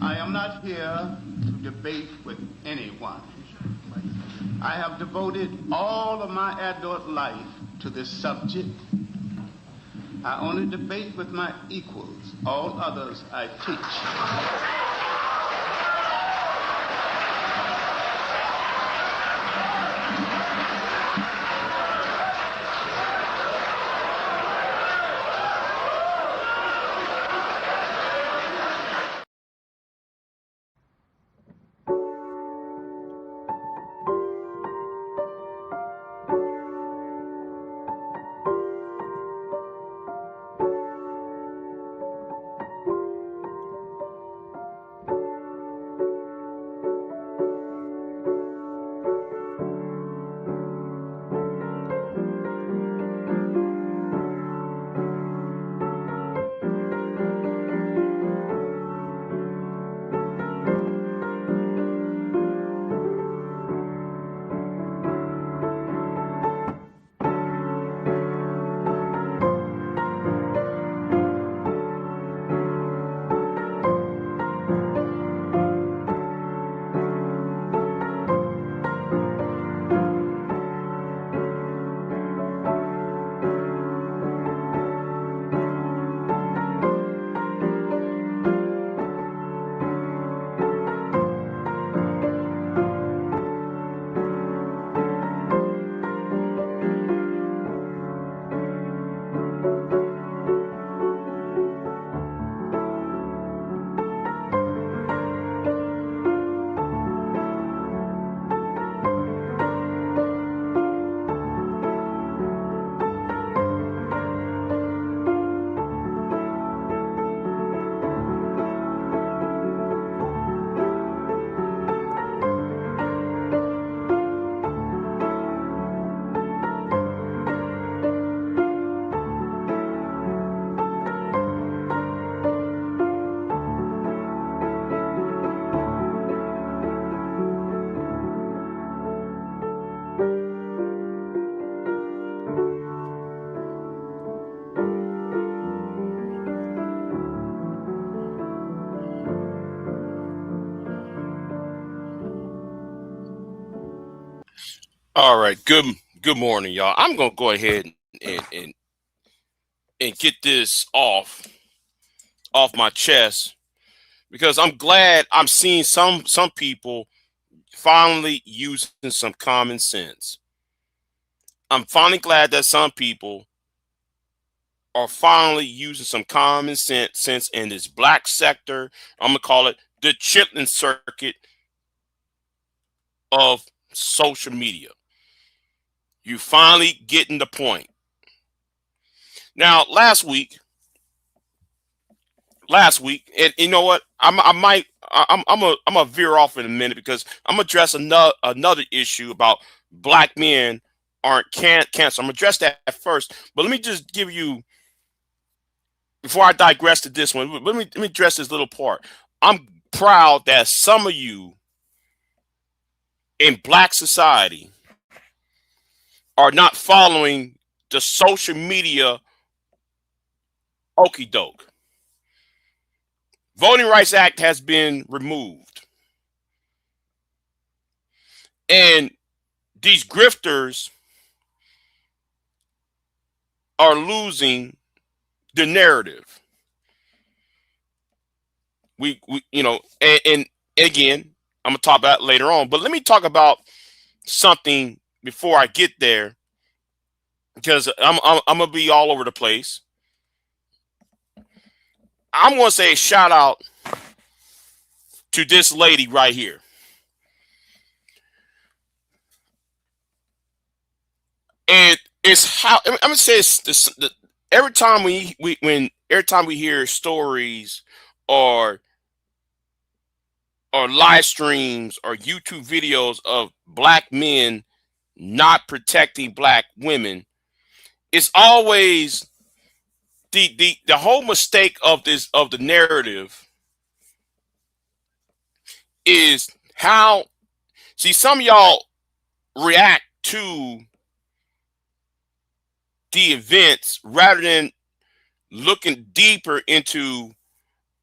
I am not here to debate with anyone. I have devoted all of my adult life to this subject. I only debate with my equals. All others I teach. All right. Good morning, y'all. I'm gonna go ahead and get this off my chest because I'm glad I'm seeing some people finally using some common sense. I'm finally glad that some people are finally using some common sense in this black sector. I'm gonna call it the chitlin circuit of social media. You finally getting the point. Now, last week, and you know what? I'm a veer off in a minute because I'm gonna address another issue about black men aren't cancer. I'm gonna address that first, but let me just give you before I digress to this one. Let me address this little part. I'm proud that some of you in black society are not following the social media okey doke. Voting Rights Act has been removed. And these grifters are losing the narrative. We and again, I'm gonna talk about it later on. But let me talk about something before I get there because I'm gonna be all over the place. I'm gonna say a shout out to this lady right here. And it's how I'm gonna say every time every time we hear stories or live streams or YouTube videos of black men not protecting black women, it's always the whole mistake of the narrative is how see some of y'all react to the events rather than looking deeper into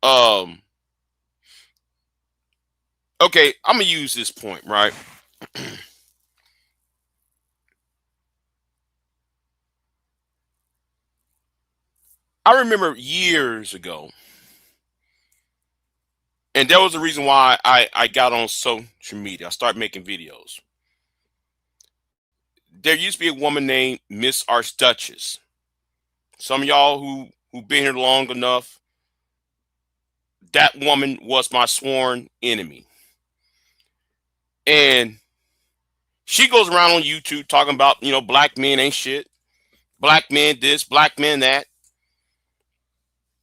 um Okay, I'm gonna use this point, right? I remember years ago, and there was a reason why I got on social media. I started making videos. There used to be a woman named Miss Archduchess. Some of y'all who've been here long enough, that woman was my sworn enemy. And she goes around on YouTube talking about, black men ain't shit. Black men this, black men that.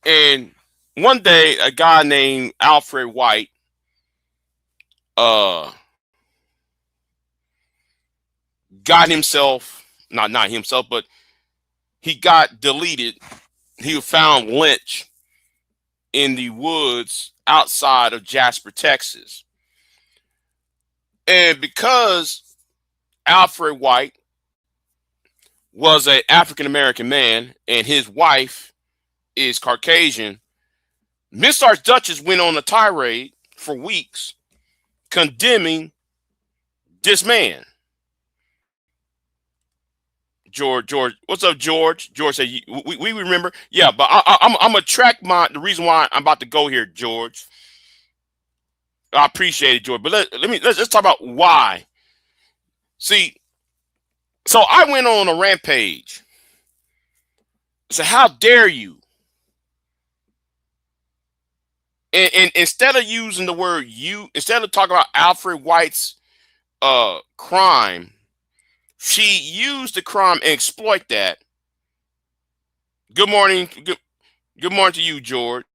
And one day, a guy named Alfred White, uh, got himself, not himself, but he got deleted. He was found lynched in the woods outside of Jasper, Texas. And because Alfred White was an African American man and his wife is Caucasian, Miss Archduchess went on a tirade for weeks condemning this man. George, what's up, George? George said, we remember. Yeah, but I'm going to track the reason why I'm about to go here, George. I appreciate it, George. But let's talk about why. See, so I went on a rampage. So how dare you? And instead of using the word "you," instead of talking about Alfred White's crime, she used the crime and exploit that. Good morning. Good morning to you, George.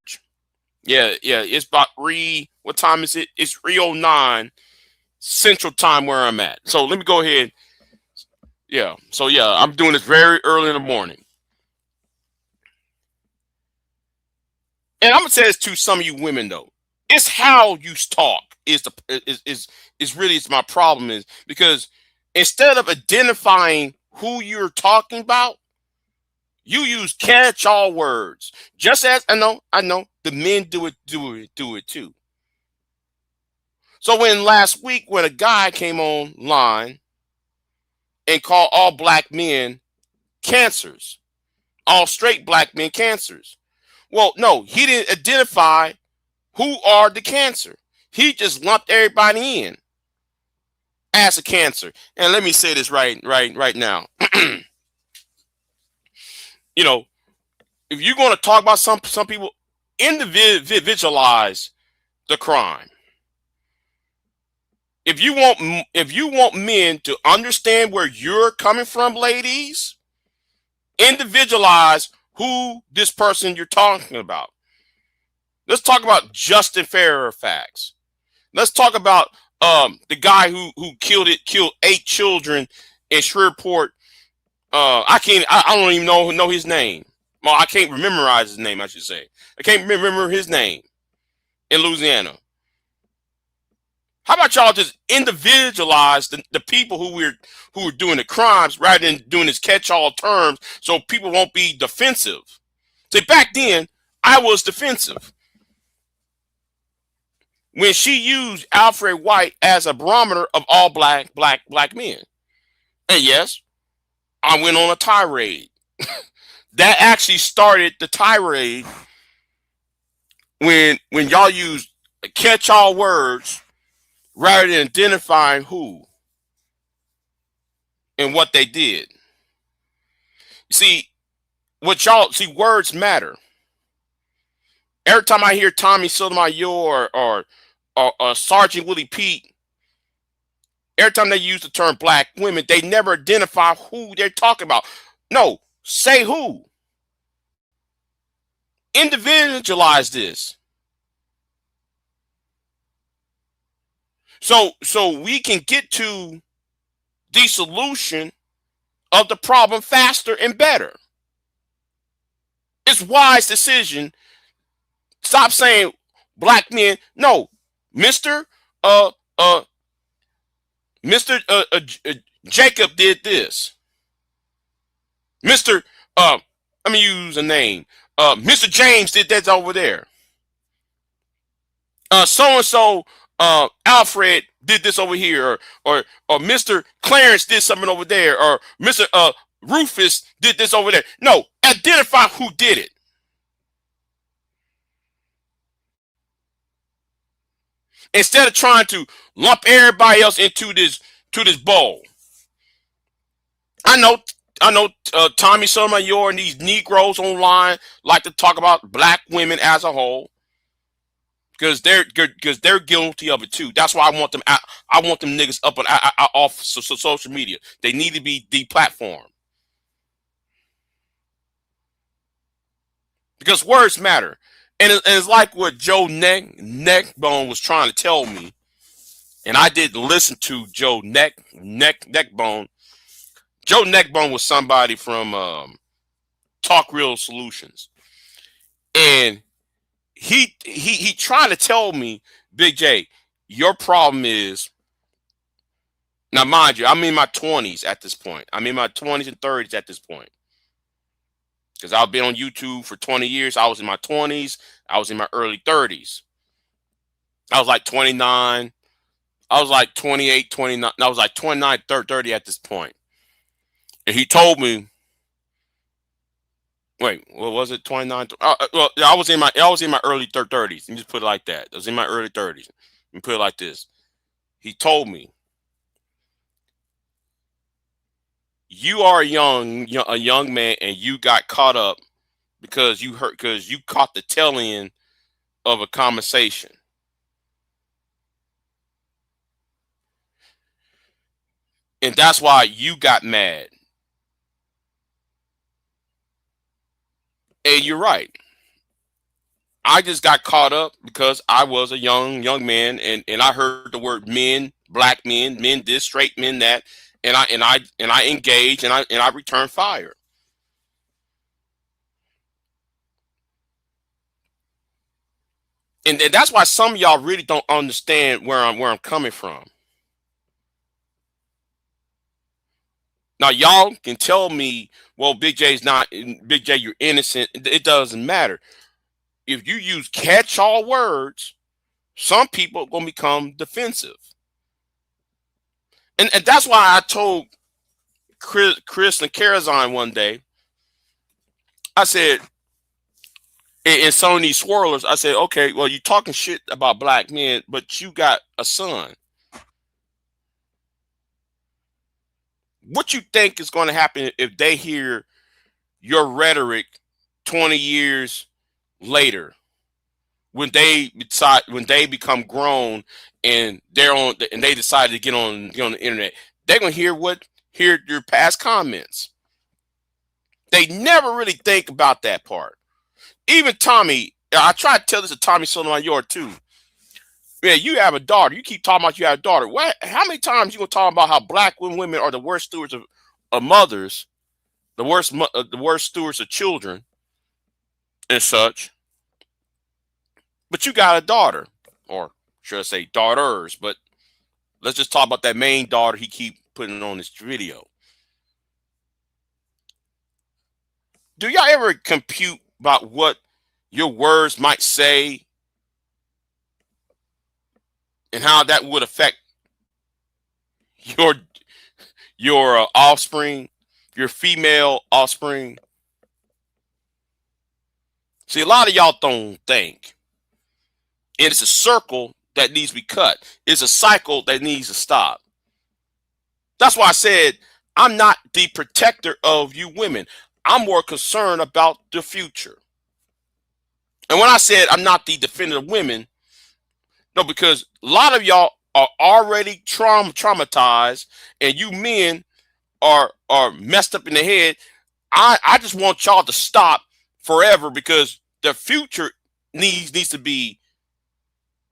Yeah. It's about what time is it? It's 3:09 Central Time where I'm at. So let me go ahead. Yeah. So yeah, I'm doing this very early in the morning. And I'm gonna say this to some of you women though. It's how you talk is really my problem, is because instead of identifying who you're talking about, you use catch-all words. Just as I know the men do it too. So when last week when a guy came online and called all black men cancers, all straight black men cancers. Well, no, he didn't identify who are the cancer. He just lumped everybody in as a cancer. And let me say this right now. If you're going to talk about some people, individualize the crime. If you want men to understand where you're coming from, ladies, individualize who this person you're talking about. Let's talk about Justin Fairfax. Let's talk about the guy who killed 8 children in Shreveport. I don't even know his name. Well, I can't memorize his name, I should say. I can't remember his name in Louisiana. How about y'all just individualize the people who are doing the crimes rather than doing this catch-all terms so people won't be defensive? See, back then, I was defensive. When she used Alfred White as a barometer of all black men. And yes, I went on a tirade. That actually started the tirade when y'all use catch-all words rather than identifying who and what they did. See, words matter. Every time I hear Tommy Sotomayor or Sergeant Willie Pete, every time they use the term black women, they never identify who they're talking about. No, say who. Individualize this. So we can get to the solution of the problem faster and better. It's wise decision. Stop saying black men. No, Mr. Jacob did this. Mr. Let me use a name. Mr. James did that over there. So and so Alfred did this over here, or Mr. Clarence did something over there, or Mr. Rufus did this over there. No, identify who did it. Instead of trying to lump everybody else into this bowl. I know Tommy Sotomayor and these Negroes online like to talk about black women as a whole, because they're guilty of it too. That's why I want them out. I want them niggas up on off social media. They need to be deplatformed, because words matter. And it's like what Joe Neckbone was trying to tell me, and I didn't listen to Joe Neckbone. Joe Neckbone was somebody from Talk Real Solutions, and he tried to tell me, Big J, your problem is, now mind you, I'm in my 20s at this point. I'm in my 20s and 30s at this point. Because I've been on YouTube for 20 years. I was in my 20s. I was in my early 30s. I was like 29. I was like 28, 29. I was like 29, 30 at this point. And he told me, wait, what was it? 29? Well, I was in my early 30s. Let me just put it like that. I was in my early 30s. Let me put it like this. He told me, you are a young man, and you got caught up because you caught the tail end of a conversation. And that's why you got mad. And you're right. I just got caught up because I was a young man, and I heard the word men, black men this, straight men that, and I engaged, and I returned fire. And that's why some of y'all really don't understand where I'm coming from. Now y'all can tell me, well, Big J's not, Big J, you're innocent. It doesn't matter. If you use catch-all words, some people are gonna become defensive. And that's why I told Chris and Carazine one day, I said, in some of these swirlers, I said, okay, well, you're talking shit about black men, but you got a son. What you think is going to happen if they hear your rhetoric 20 years later, when they become grown and they decide to get on the internet? They're going to hear your past comments. They never really think about that part. Even Tommy, I try to tell this to Tommy Sotomayor too. Man, you have a daughter. You keep talking about you have a daughter. What? How many times you gonna talk about how black women are the worst stewards of mothers, the worst stewards of children, and such? But you got a daughter, or should I say daughters? But let's just talk about that main daughter he keep putting on this video. Do y'all ever compute about what your words might say and how that would affect your offspring, your female offspring? See, a lot of y'all don't think. And it's a circle that needs to be cut. It's a cycle that needs to stop. That's why I said I'm not the protector of you women. I'm more concerned about the future. And when I said I'm not the defender of women, no, because a lot of y'all are already traumatized, and you men are messed up in the head. I just want y'all to stop forever, because the future needs to be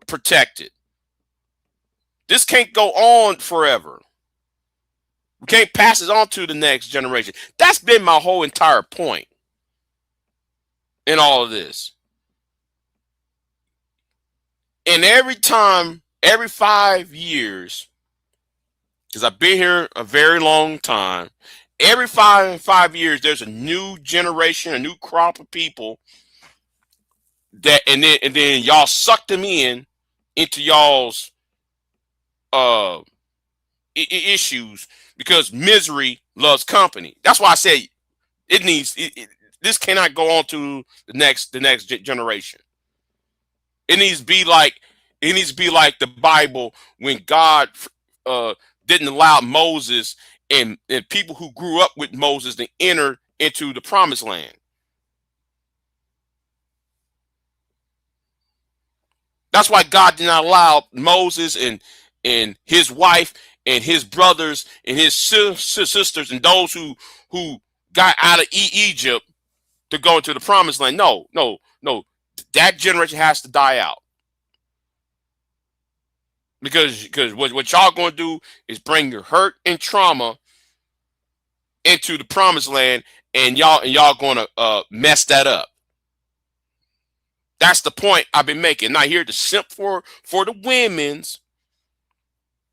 protected. This can't go on forever. We can't pass it on to the next generation. That's been my whole entire point in all of this. And every 5 years, because I've been here a very long time, every 5 years, there's a new generation, a new crop of people that, and then y'all suck them into y'all's uh issues, because misery loves company. That's why I say it needs this cannot go on to the next generation. It needs to be like the Bible, when God uh didn't allow Moses and people who grew up with Moses to enter into the promised land. That's why God did not allow Moses and his wife and his brothers and his sisters and those who got out of Egypt to go into the promised land. No, no, no. That generation has to die out. Because what y'all going to do is bring your hurt and trauma into the promised land, and y'all going to mess that up. That's the point I've been making. I'm not here to simp for the women's.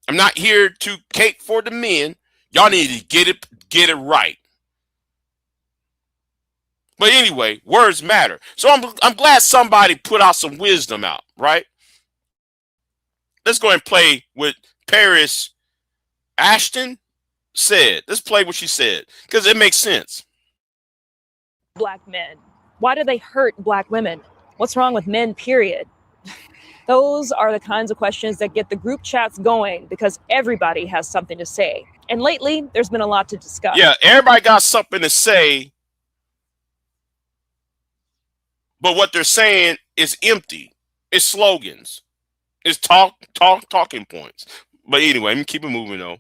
I'm not here to cape for the men. Y'all need to get it right. But anyway, words matter. So I'm glad somebody put out some wisdom out, right? Let's go and play what Paris Altston said. Let's play what she said, because it makes sense. Black men. Why do they hurt black women? What's wrong with men, period? Those are the kinds of questions that get the group chats going, because everybody has something to say. And lately, there's been a lot to discuss. Yeah, everybody got something to say, but what they're saying is empty. It's slogans. It's talking points. But anyway, let me keep it moving though.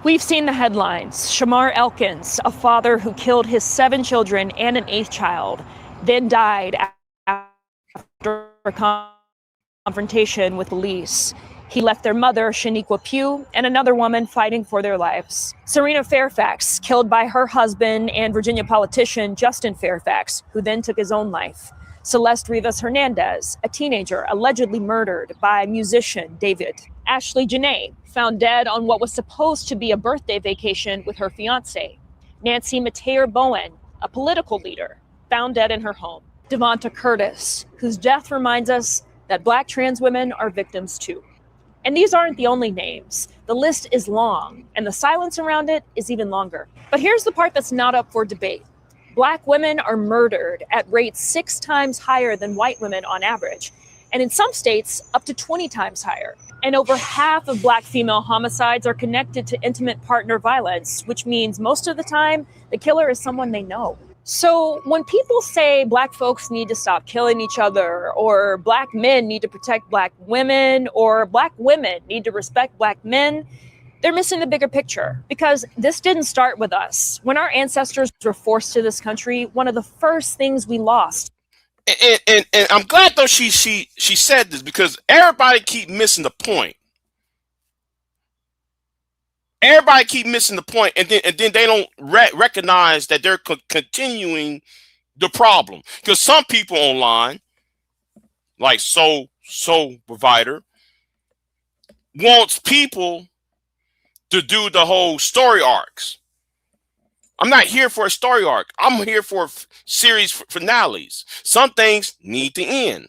We've seen the headlines. Shamar Elkins, a father who killed his 7 children and an 8th child, then died after a confrontation with police. He left their mother, Shaniqua Pugh, and another woman fighting for their lives. Serena Fairfax, killed by her husband and Virginia politician Justin Fairfax, who then took his own life. Celeste Rivas Hernandez, a teenager allegedly murdered by musician David. Ashley Janae, found dead on what was supposed to be a birthday vacation with her fiance. Nancy Mateer Bowen, a political leader, found dead in her home. Devonta Curtis, whose death reminds us that Black trans women are victims too. And these aren't the only names. The list is long, and the silence around it is even longer. But here's the part that's not up for debate. Black women are murdered at rates 6 times higher than white women on average, and in some states, up to 20 times higher. And over half of Black female homicides are connected to intimate partner violence, which means most of the time, the killer is someone they know. So when people say Black folks need to stop killing each other, or Black men need to protect Black women, or Black women need to respect Black men, they're missing the bigger picture, because this didn't start with us. When our ancestors were forced to this country, one of the first things we lost. And I'm glad though she said this, because everybody keep missing the point. Everybody keep missing the point, and then they don't recognize that they're continuing the problem. Because some people online, like Soul Provider, wants people to do the whole story arcs. I'm not here for a story arc. I'm here for series finales. Some things need to end.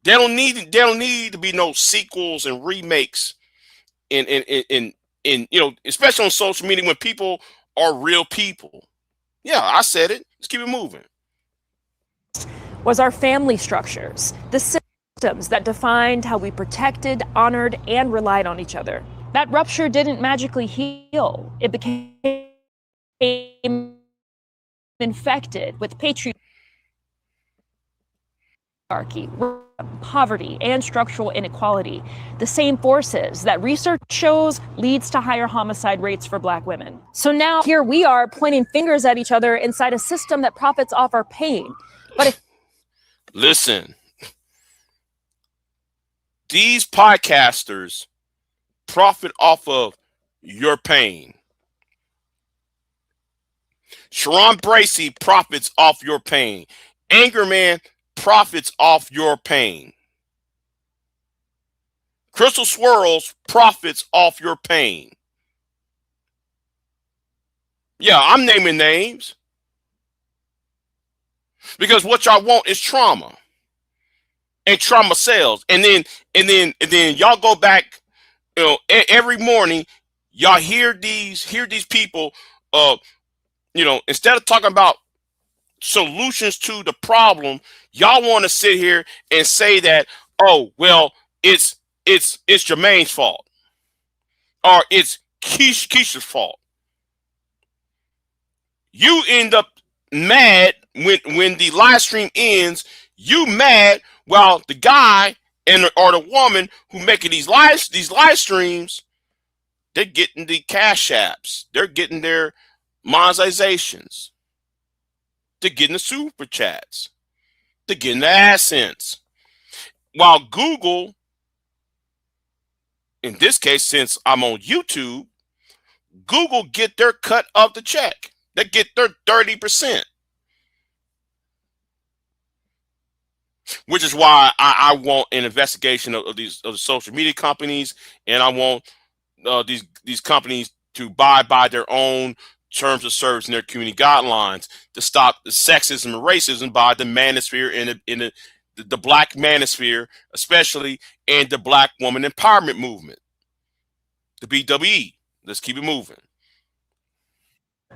There don't need to be no sequels and remakes in you know, especially on social media when people are real people. Yeah, I said it. Let's keep it moving. Was our family structures, the systems that defined how we protected, honored, and relied on each other. That rupture didn't magically heal. It became infected with patriarchy, poverty, and structural inequality, the same forces that research shows leads to higher homicide rates for Black women. So now here we are pointing fingers at each other inside a system that profits off our pain. But if listen, these podcasters profit off of your pain. Sharon Bracey profits off your pain. Angerman profits off your pain. Crystal Swirls profits off your pain. Yeah, I'm naming names. Because what y'all want is trauma. and trauma sells. And then y'all go back, every morning, y'all hear these people, instead of talking about solutions to the problem, y'all want to sit here and say that, oh, well, it's Jermaine's fault, or it's Keisha's fault. You end up mad when the live stream ends. You mad while the guy or the woman who making these live streams, they're getting the cash apps, they're getting their monetizations, they're getting the super chats, they're getting the AdSense. While Google, in this case, since I'm on YouTube, Google get their cut of the check. They get their 30%. Which is why I want an investigation of the social media companies, and I want these companies to abide by their own terms of service and their community guidelines to stop the sexism and racism by the manosphere and the black manosphere, especially, and the black woman empowerment movement, the BWE. Let's keep it moving.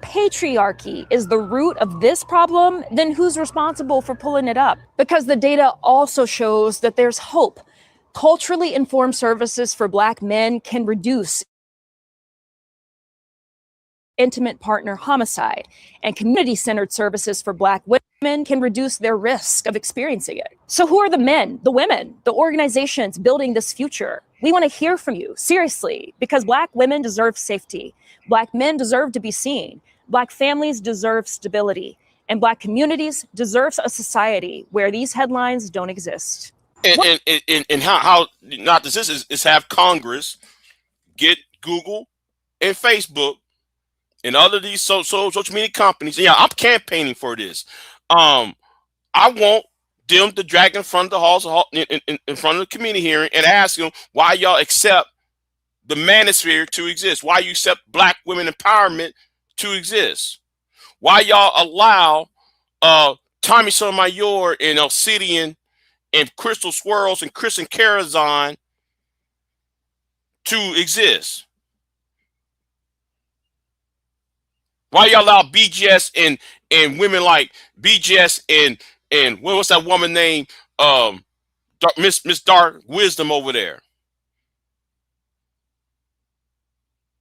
Patriarchy is the root of this problem, then who's responsible for pulling it up? Because the data also shows that there's hope. Culturally informed services for Black men can reduce intimate partner homicide, and community-centered services for Black women can reduce their risk of experiencing it. So who are the men, the women, the organizations building this future? We want to hear from you, seriously, because Black women deserve safety. Black men deserve to be seen. Black families deserve stability. And Black communities deserve a society where these headlines don't exist. And how not this is have Congress get Google and Facebook and other these social media companies. Yeah, I'm campaigning for this. I want them to drag in front of the halls in front of the community hearing and ask them why y'all accept the manosphere to exist, why you accept Black women empowerment to exist, why y'all allow Tommy Sotomayor and Altston and Crystal Swirls and Kristen Carazon to exist. Why y'all allow BGS and women like BGS and what's that woman name? Miss Dark Wisdom over there.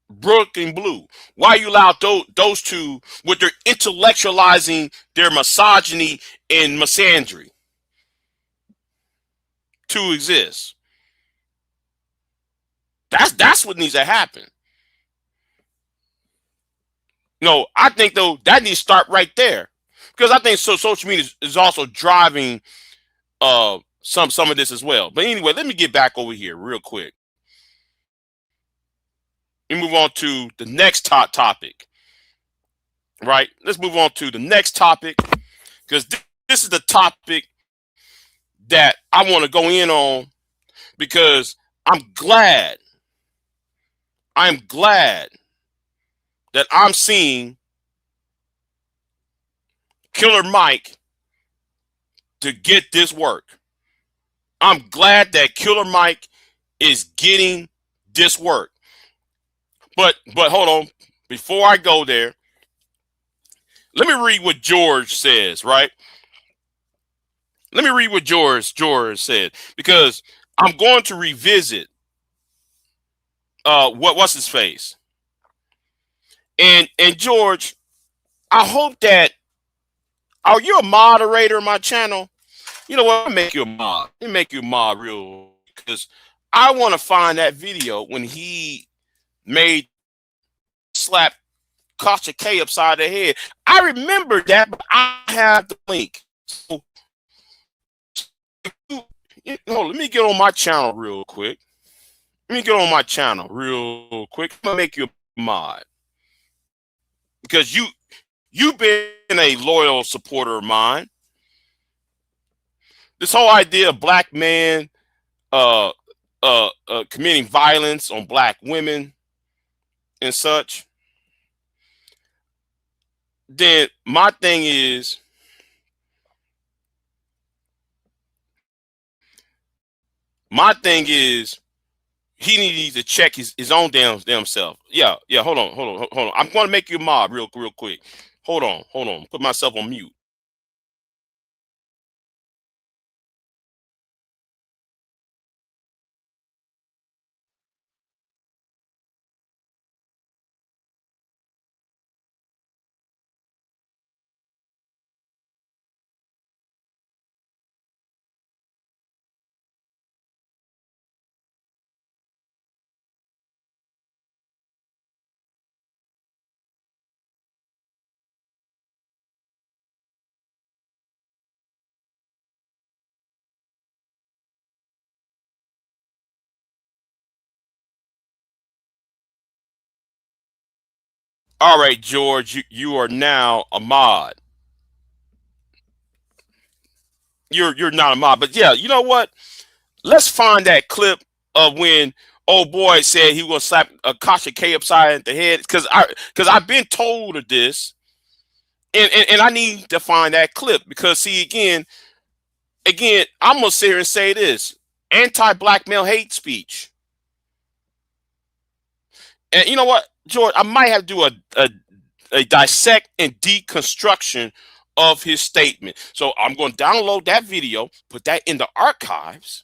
Brooke and Blue. Why you allow those two with their intellectualizing their misogyny and misandry to exist? That's what needs to happen. No, I think though that needs to start right there, because I think social media is also driving some of this as well. But anyway, let me get back over here real quick. Let me move on to the next topic. Right? Let's move on to the next topic, because this is the topic that I want to go in on, because I'm glad that I'm seeing Killer Mike to get this work. I'm glad that Killer Mike is getting this work. But hold on. Before I go there, let me read what George says, right? Let me read what George said, because I'm going to revisit what's his face. And George, I hope that, are you a moderator on my channel? You know what? I'll make you a mod. Let me make you a mod real, because I want to find that video when he made slap Kasha K upside the head. I remember that, but I have the link. So, let me get on my channel real quick. I'm gonna make you a mod, because you've been a loyal supporter of mine. This whole idea of Black men committing violence on Black women and such, then my thing is, My thing is he needs to check his own damn self. Yeah. Hold on. I'm going to make you a mob real quick. Hold on. Put myself on mute. All right, George, you are now a mod. You're not a mod, but yeah, you know what? Let's find that clip of when old boy said he was gonna slap a Kasha K upside the head because I've been told of this, and I need to find that clip because see again, I'm gonna sit here and say this: anti-black male hate speech. And you know what, George, I might have to do a dissect and deconstruction of his statement. So I'm going to download that video, put that in the archives.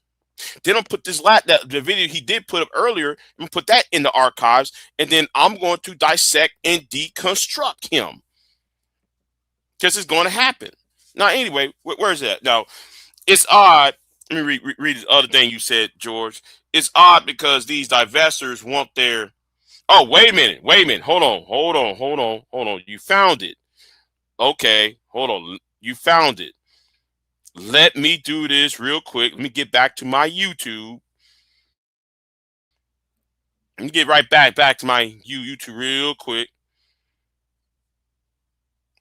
Then I'll put the video he did put up earlier, and put that in the archives. And then I'm going to dissect and deconstruct him. Because it's going to happen. Now, anyway, where's that? Now, it's odd. Let me read the other thing you said, George. It's odd because these divestors want their... Oh, wait a minute. Hold on. You found it. Okay, hold on. You found it. Let me do this real quick. Let me get back to my YouTube. Let me get right back to my YouTube real quick.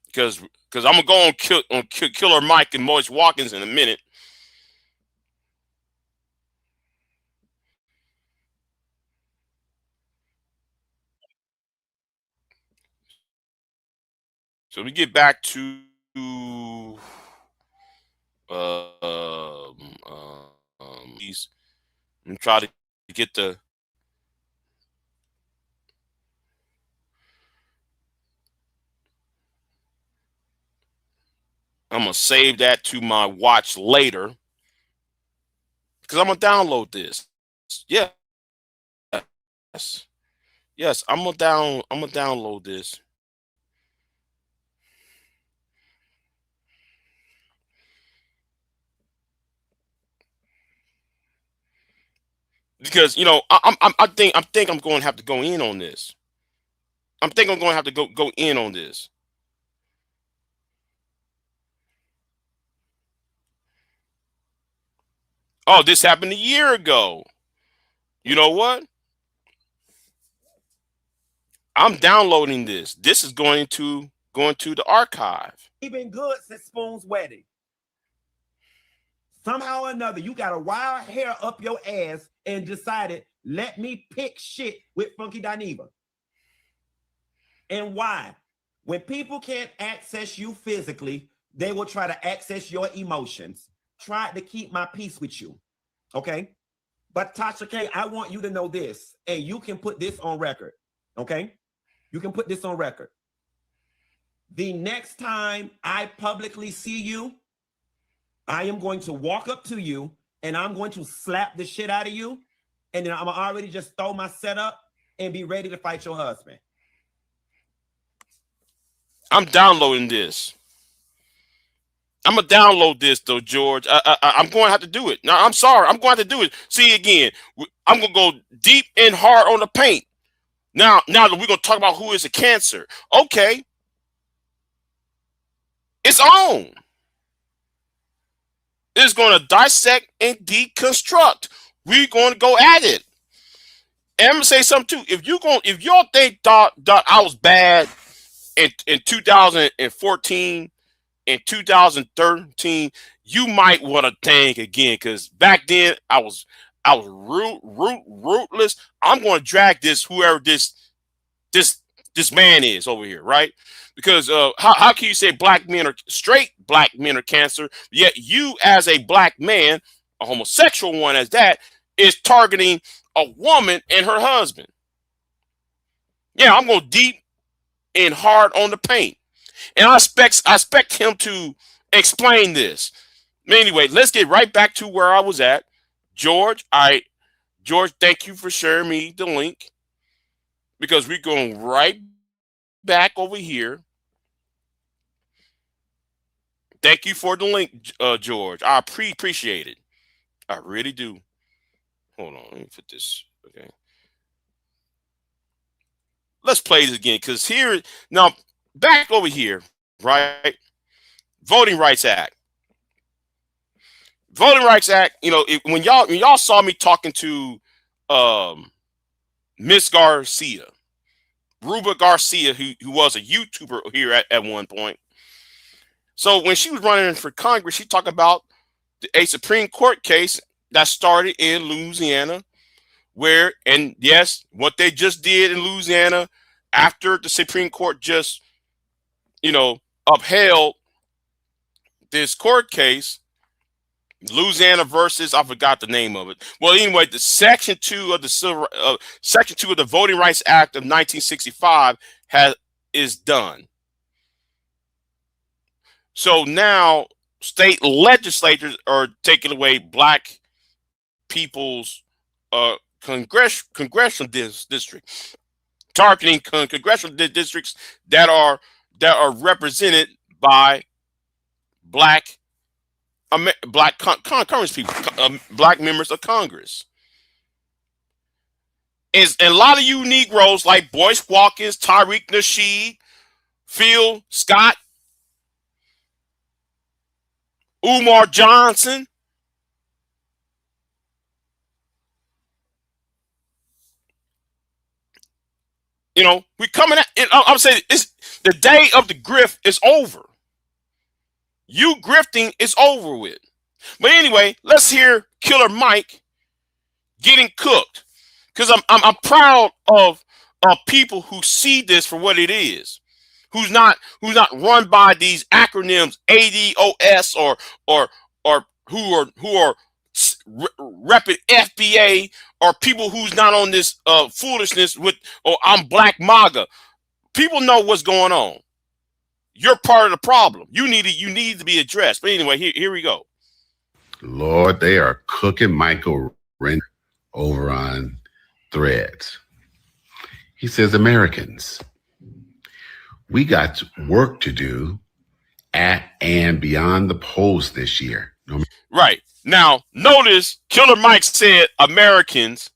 Because I'm gonna go on Killer Mike and BOYCE WATKINS in a minute. So we get back to and try to get the I'm gonna save that to my watch later because I'm gonna download this. Yes, I'm gonna download this. Because you know, I think I'm going to have to go in on this. I think I'm going to have to go in on this. Oh, this happened a year ago. You know what? I'm downloading this. This is going to the archive. He been good since Spoon's wedding. Somehow or another, you got a wild hair up your ass and decided, let me pick shit with Funky Dineva. And why? When people can't access you physically, they will try to access your emotions. Try to keep my peace with you. Okay? But Tasha K, I want you to know this, and you can put this on record. Okay? You can put this on record. The next time I publicly see you, I am going to walk up to you and I'm going to slap the shit out of you. And then I'm already just throw my setup and be ready to fight your husband. I'm downloading this. I'm going to download this though, George. I'm going to have to do it. No, I'm sorry. I'm going to have to do it. See again, I'm going to go deep and hard on the paint. Now that we're going to talk about who is a cancer. Okay. It's on. It's going to dissect and deconstruct. We're going to go at it. And I'm going to say something too. If y'all think thought I was bad in 2014 and 2013, you might want to think again, because back then I was rootless. I'm going to drag this whoever this man is over here, right? Because how can you say straight black men are cancer, yet you as a black man, a homosexual one as that, is targeting a woman and her husband. Yeah, I'm going deep and hard on the paint. And I expect him to explain this. Anyway, let's get right back to where I was at. George, thank you for sharing me the link, because we're going right back over here. Thank you for the link, George. I appreciate it. I really do. Hold on, let me put this. Okay. Let's play this again, because here now, back over here, right? Voting Rights Act. Voting Rights Act. You know, when y'all saw me talking to Miss Garcia, Ruba Garcia, who was a YouTuber here at one point. So when she was running for Congress, she talked about a Supreme Court case that started in Louisiana, where, and yes, what they just did in Louisiana after the Supreme Court just, upheld this court case, Louisiana versus, I forgot the name of it. Well, anyway, the Section 2 of the Voting Rights Act of 1965 is done. So now state legislators are taking away black people's congressional district, targeting congressional districts that are represented by black Congress people, black members of Congress. And a lot of you Negroes like Boyce Watkins, Tariq Nasheed, Phil Scott, Umar Johnson, we're coming at, I'm saying the day of the grift is over. You grifting is over with. But anyway, let's hear Killer Mike getting cooked, because I'm proud of people who see this for what it is, who's not run by these acronyms ADOS or who are repping FBA, or people who's not on this foolishness with, oh, I'm Black MAGA. People know what's going on. You're part of the problem. You need to be addressed. But anyway, here we go. Lord, they are cooking Michael Renner over on Threads. He says, Americans, we got work to do at and beyond the polls this year. Right. Now, notice Killer Mike said, Americans,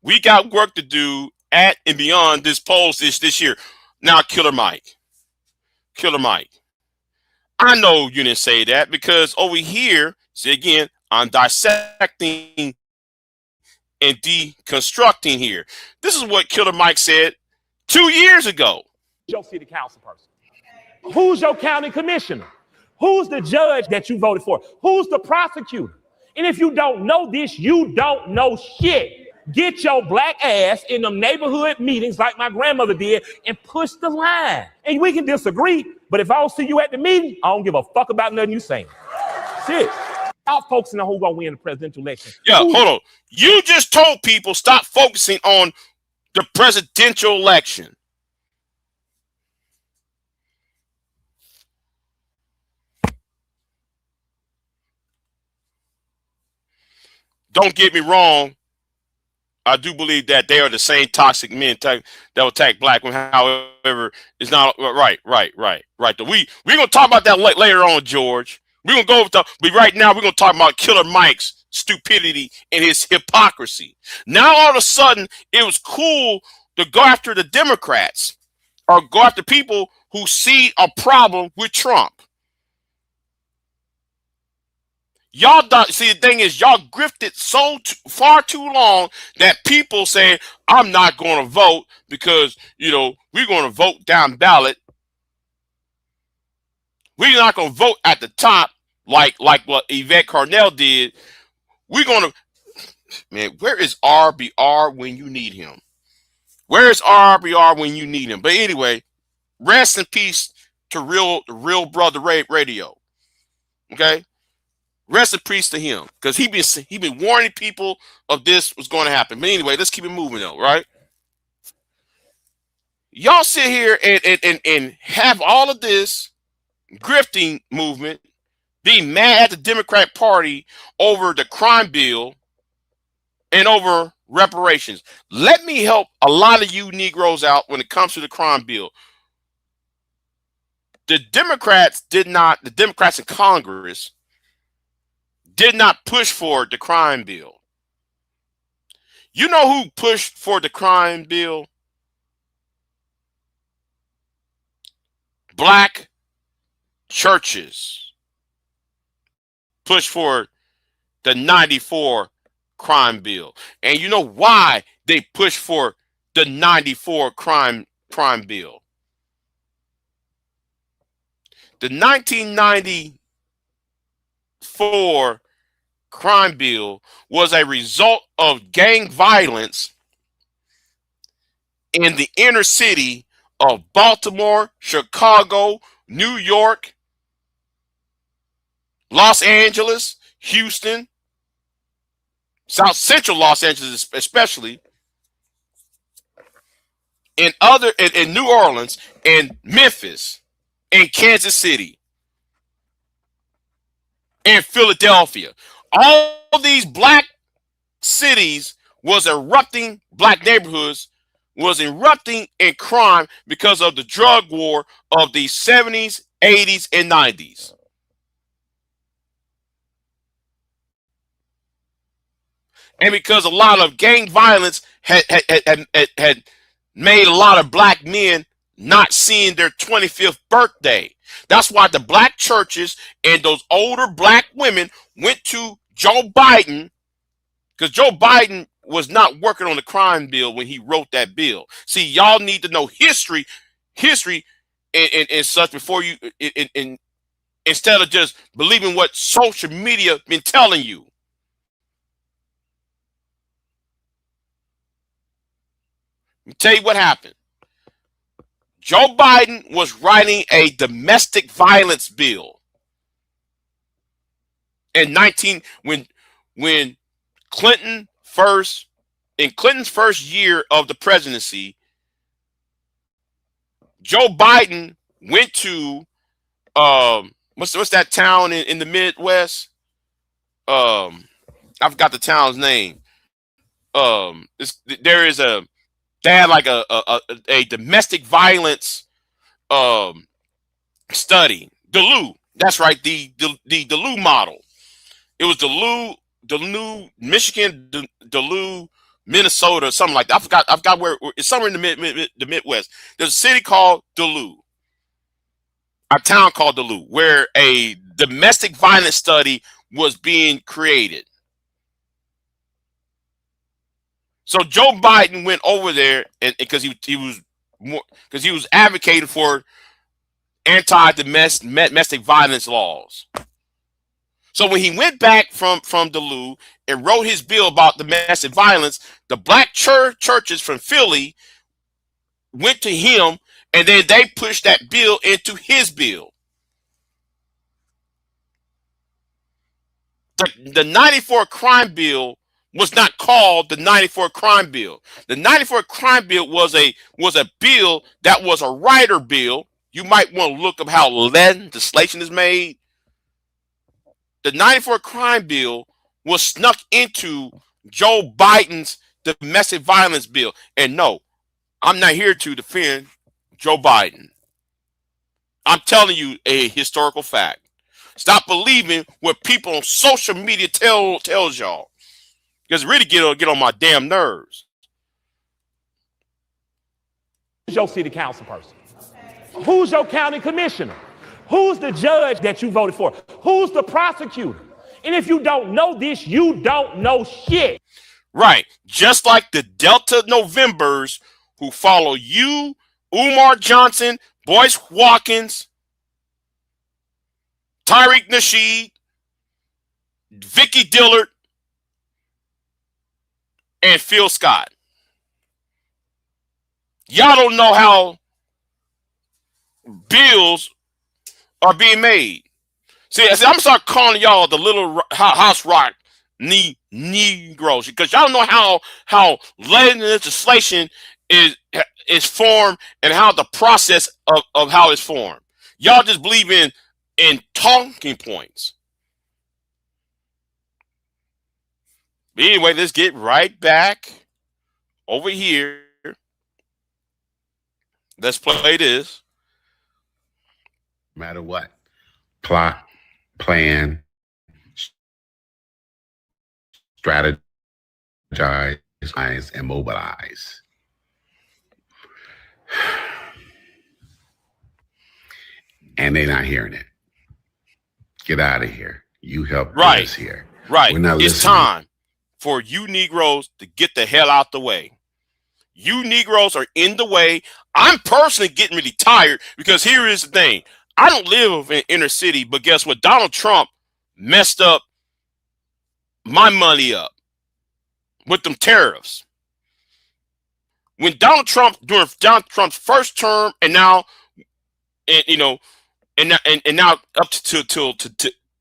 we got work to do at and beyond this polls this year. Now, Killer Mike, I know you didn't say that, because over here, see again, I'm dissecting and deconstructing here. This is what Killer Mike said 2 years ago. Your city council person? Who's your county commissioner? Who's the judge that you voted for? Who's the prosecutor? And if you don't know this, you don't know shit. Get your black ass in them neighborhood meetings like my grandmother did and push the line. And we can disagree, but if I don't see you at the meeting, I don't give a fuck about nothing you saying. Shit. Y'all focusing on who's gonna win the presidential election. Yeah, hold on. You just told people stop focusing on the presidential election. Don't get me wrong. I do believe that they are the same toxic men that will attack black women. However, it's not right. We're gonna talk about that later on, George. We're gonna go with but right now we're gonna talk about Killer Mike's stupidity and his hypocrisy. Now all of a sudden it was cool to go after the Democrats or go after people who see a problem with Trump. Y'all see, the thing is, y'all grifted far too long that people say, I'm not going to vote because, we're going to vote down ballot. We're not going to vote at the top like what Yvette Carnell did. We're going to, man, where is RBR when you need him? Where is RBR when you need him? But anyway, rest in peace to Real Brother Radio. Okay? Rest in peace to him, because he been warning people of this was going to happen. But anyway, let's keep it moving though, right? Y'all sit here and have all of this grifting movement, be mad at the Democrat Party over the crime bill and over reparations. Let me help a lot of you Negroes out when it comes to the crime bill. The Democrats in Congress did not push for the crime bill. You know who pushed for the crime bill? Black churches pushed for the 94 crime bill. And you know why they pushed for the 94 crime bill? The 1994 crime bill was a result of gang violence in the inner city of Baltimore, Chicago, New York, Los Angeles, Houston, South Central Los Angeles especially, in New Orleans, and Memphis, and Kansas City, and Philadelphia. All these black cities was erupting, black neighborhoods was erupting in crime because of the drug war of the 70s, 80s, and 90s. And because a lot of gang violence had made a lot of black men not seeing their 25th birthday. That's why the black churches and those older black women went to Joe Biden, because Joe Biden was not working on the crime bill when he wrote that bill. See, y'all need to know history and such before you, instead of just believing what social media been telling you. Let me tell you what happened. Joe Biden was writing a domestic violence bill in when Clinton's first year of the presidency. Joe Biden went to what's that town in the Midwest? I forgot the town's name. They had like a domestic violence study. Duluth. That's right. The Duluth model. It was Duluth, Michigan, Duluth, Minnesota, something like that. I forgot where. It's somewhere in the Midwest. There's a city called Duluth, a town called Duluth, where a domestic violence study was being created. So Joe Biden went over there, and because he was advocating for anti-domestic violence laws. So when he went back from Duluth and wrote his bill about domestic violence, the black churches from Philly went to him, and then they pushed that bill into his bill. The 94 crime bill was not called the 94 crime bill. The 94 crime bill was a bill that was a writer bill. You might want to look up how legislation is made. The 94 crime bill was snuck into Joe Biden's domestic violence bill. And no, I'm not here to defend Joe Biden. I'm telling you a historical fact. Stop believing what people on social media tells y'all. Because it really get on my damn nerves. Who's your city council person? Who's your county commissioner? Who's the judge that you voted for? Who's the prosecutor? And if you don't know this, you don't know shit. Right. Just like the Delta Novembers who follow you, Umar Johnson, Boyce Watkins, Tariq Nasheed, Vicky Dillard, and Phil Scott. Y'all don't know how bills are being made. See, I'm gonna start calling y'all the little house rock Negroes, because y'all know how legislation is formed and how the process of how it's formed. Y'all just believe in talking points. But anyway, let's get right back over here. Let's play this. No matter what, plot, plan, strategize, and mobilize. And they're not hearing it. Get out of here. You help us here. Right. We're not it's listening. Time for you Negroes to get the hell out the way. You Negroes are in the way. I'm personally getting really tired, because here is the thing. I don't live in inner city, but guess what? Donald Trump messed up my money up with them tariffs. When Donald Trump, during Donald Trump's first term, and now, and now up to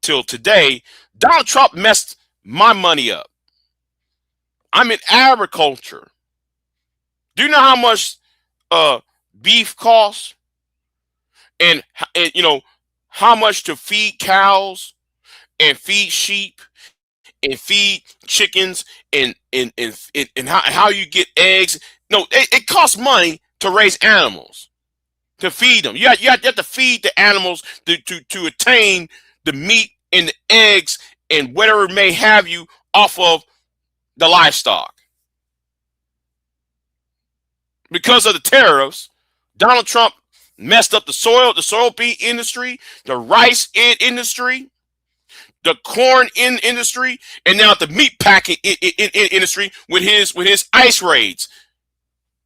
till today, Donald Trump messed my money up. I'm in agriculture. Do you know how much beef costs, and how much to feed cows and feed sheep and feed chickens and how you get eggs? No, it costs money to raise animals, to feed them. You have to feed the animals to attain the meat and the eggs and whatever may have you off of the livestock. Because of the tariffs, Donald Trump messed up the soybean industry, the rice industry, the corn industry, and now the meat packing industry with his ICE raids.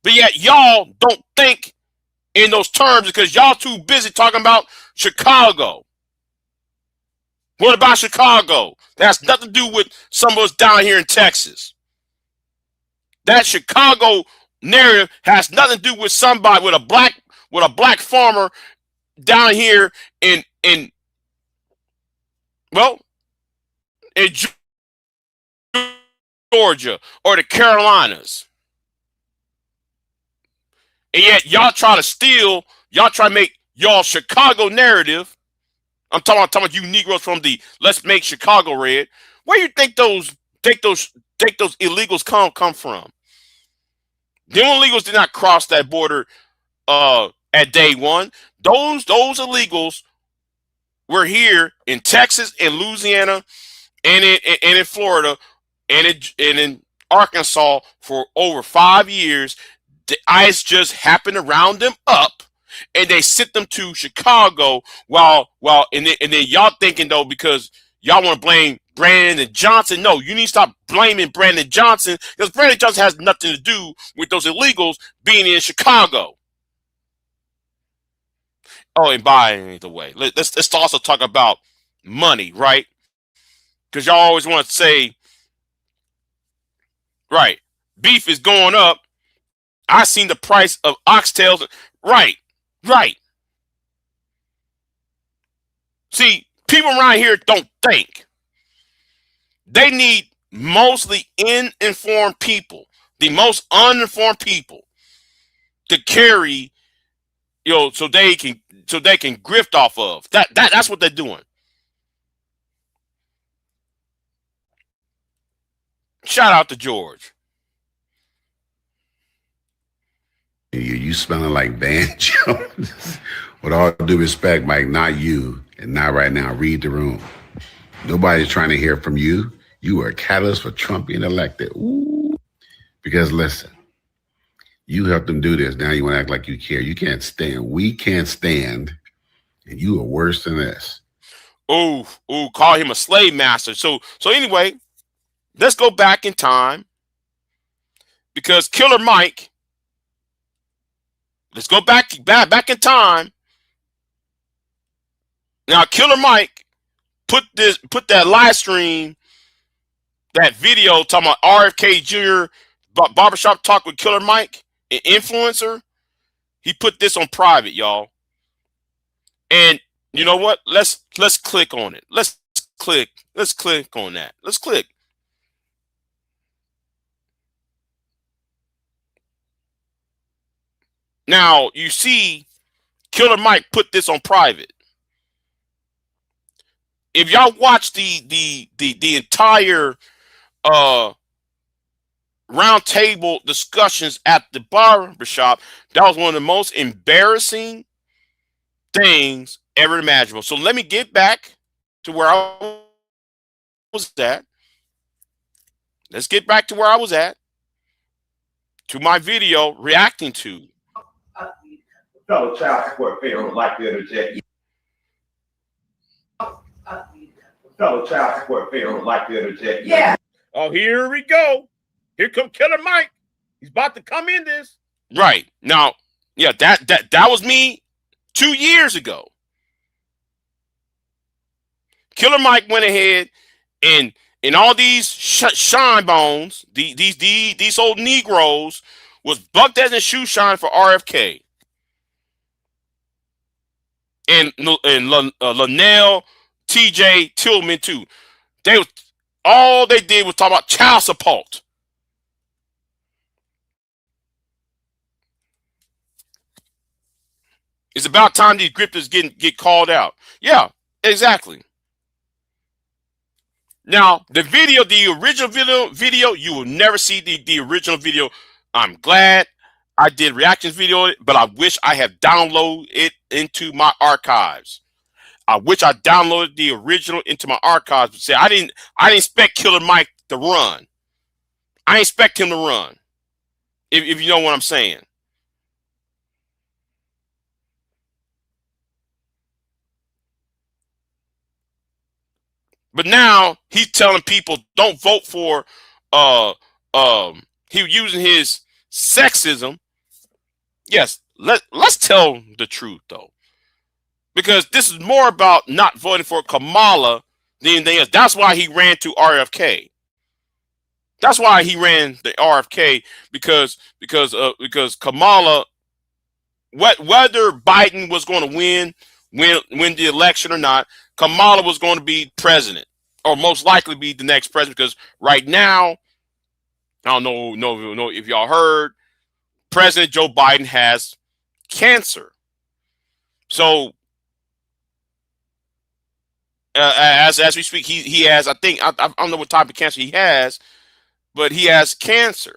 But yet y'all don't think in those terms, because y'all too busy talking about Chicago. What about Chicago? That has nothing to do with some of us down here in Texas. That Chicago narrative has nothing to do with somebody with a black farmer down here in Georgia or the Carolinas. And yet y'all try to make y'all Chicago narrative. I'm talking about you Negroes from the Let's Make Chicago Red. Where you think those illegals come from? The illegals did not cross that border at day one. Those illegals were here in Texas and Louisiana and in Florida and in Arkansas for over 5 years. The ICE just happened to round them up and they sent them to Chicago and then y'all thinking, though, because y'all want to blame Brandon Johnson. No, you need to stop blaming Brandon Johnson, because Brandon Johnson has nothing to do with those illegals being in Chicago. Oh, and by the way, let's also talk about money, right? Because y'all always want to say, right, beef is going up. I seen the price of oxtails. Right. See, people around here don't think. They need mostly uninformed people, the most uninformed people, to carry, so they can grift off of. That's what they're doing. Shout out to George. You smelling like Van Jones. With all due respect, Mike, not you, and not right now. Read the room. Nobody's trying to hear from you. You are a catalyst for Trump being elected. Ooh. Because listen, you helped them do this. Now you want to act like you care. You can't stand. We can't stand. And you are worse than this. Ooh, call him a slave master. So anyway, let's go back in time. Because Killer Mike, let's go back in time. Now, Killer Mike put that live stream, that video talking about RFK Jr. barbershop talk with Killer Mike, an influencer. He put this on private, y'all. And You know what? Let's click on it. Let's click on that. Let's click. Now you see Killer Mike put this on private. If y'all watch the entire round table discussions at the barbershop, that was one of the most embarrassing things ever imaginable. So let me get back to where I was at. Let's get back to where I was at. To my video reacting to. Fellow child support payer would like to interject. Fellow child support payer would like to interject. Yeah. Oh, here we go. Here come Killer Mike. He's about to come in this. Right. Now, yeah, that was me 2 years ago. Killer Mike went ahead and all these shine bones, these old Negroes, was buck as a shoe shine for RFK. And Linnell, TJ, Tillman too. All they did was talk about child support. It's about time these grifters get called out. Yeah, exactly. Now, the original video, you will never see the original video. I'm glad I did reactions video, but I wish I had downloaded it into my archives. I wish I downloaded the original into my archives. But say I didn't expect Killer Mike to run. I didn't expect him to run. If you know what I'm saying. But now he's telling people don't vote for he was using his sexism. Yes, let's tell the truth though. Because this is more about not voting for Kamala than anything else. That's why he ran to RFK. That's why he ran the RFK because Kamala, whether Biden was going to win the election or not, Kamala was going to be president, or most likely be the next president. Because right now, I don't know if y'all heard, President Joe Biden has cancer. So as we speak, he has, I think, I don't know what type of cancer he has, but he has cancer,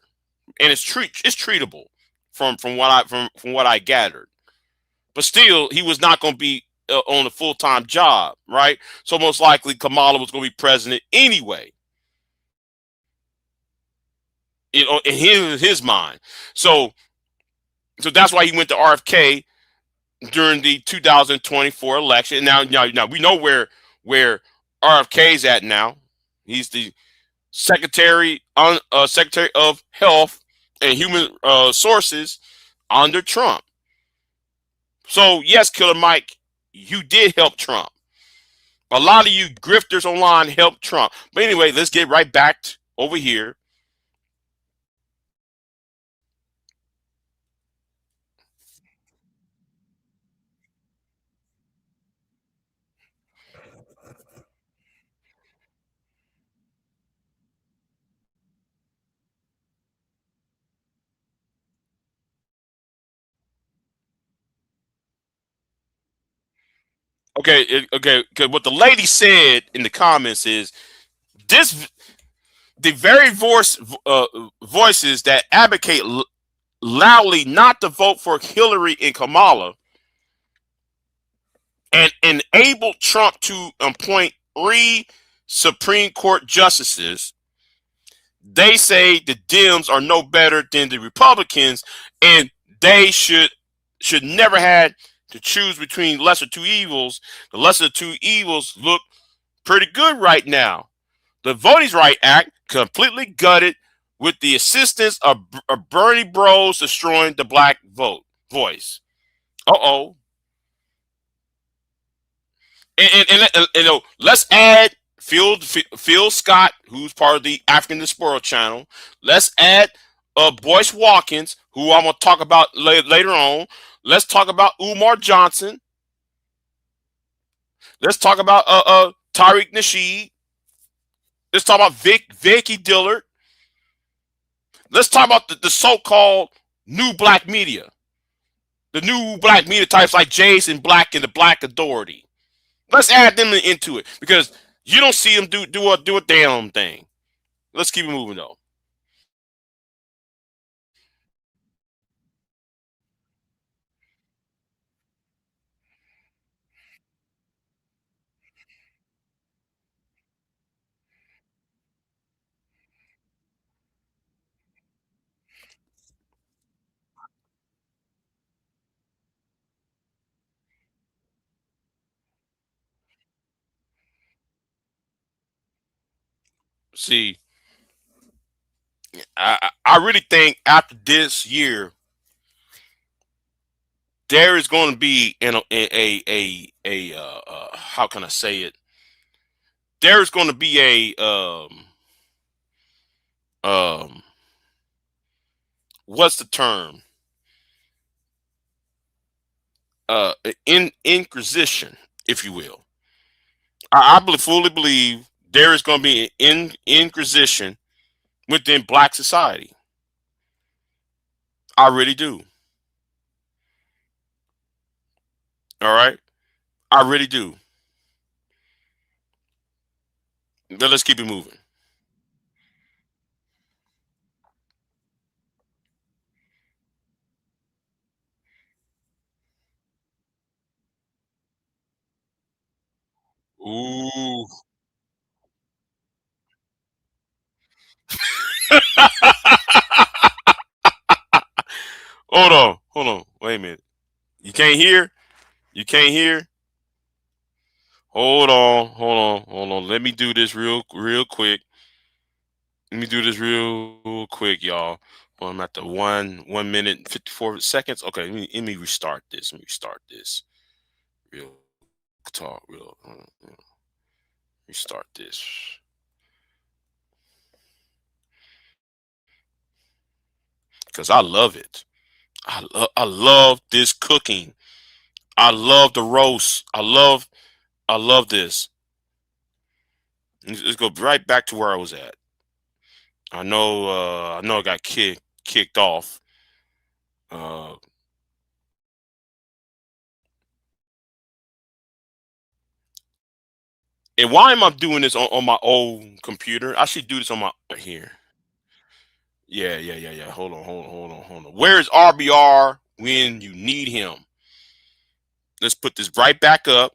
and it's treatable from what I gathered. But still, he was not going to be on a full-time job, right? So most likely Kamala was going to be president anyway, you know, in his mind. So that's why he went to RFK during the 2024 election. Now we know where RFK's at now. He's the Secretary of Health and Human Sources under Trump. So yes, Killer Mike, you did help Trump. A lot of you grifters online helped Trump. But anyway, let's get right back over here. Okay. Because what the lady said in the comments is the very voices that advocate loudly not to vote for Hillary and Kamala and enable Trump to appoint 3 Supreme Court justices. They say the Dems are no better than the Republicans, and they should never had to choose between lesser 2 evils. The lesser 2 evils look pretty good right now. The Voting Rights Act completely gutted with the assistance of Bernie Bros destroying the black voice. Uh-oh. And let's add Phil Scott, who's part of the African Diaspora channel. Let's add BOYCE WATKINS, who I'm going to talk about later on. Let's talk about Umar Johnson. Let's talk about Tariq Nasheed. Let's talk about Vicky Dillard. Let's talk about the so-called new black media. The new black media types like Jason Black and the Black Authority. Let's add them into it because you don't see them do a damn thing. Let's keep it moving though. See, I really think after this year, there is going to be how can I say it? There is going to be what's the term? Inquisition, if you will. I fully believe there is going to be an inquisition within black society. I really do. All right. I really do. But let's keep it moving. Ooh. Hold on. Wait a minute. You can't hear? You can't hear? Hold on. Let me do this real quick. Let me do this real quick, y'all. Well, I'm at the 1 minute and 54 seconds. Okay, let me restart this. Real talk, restart this. Because I love it. I love this cooking. I love the roast. I love this. Let's go right back to where I was at. I know I got kicked off. And why am I doing this on my old computer? I should do this on my here. Yeah. Hold on. Where's RBR when you need him? Let's put this right back up.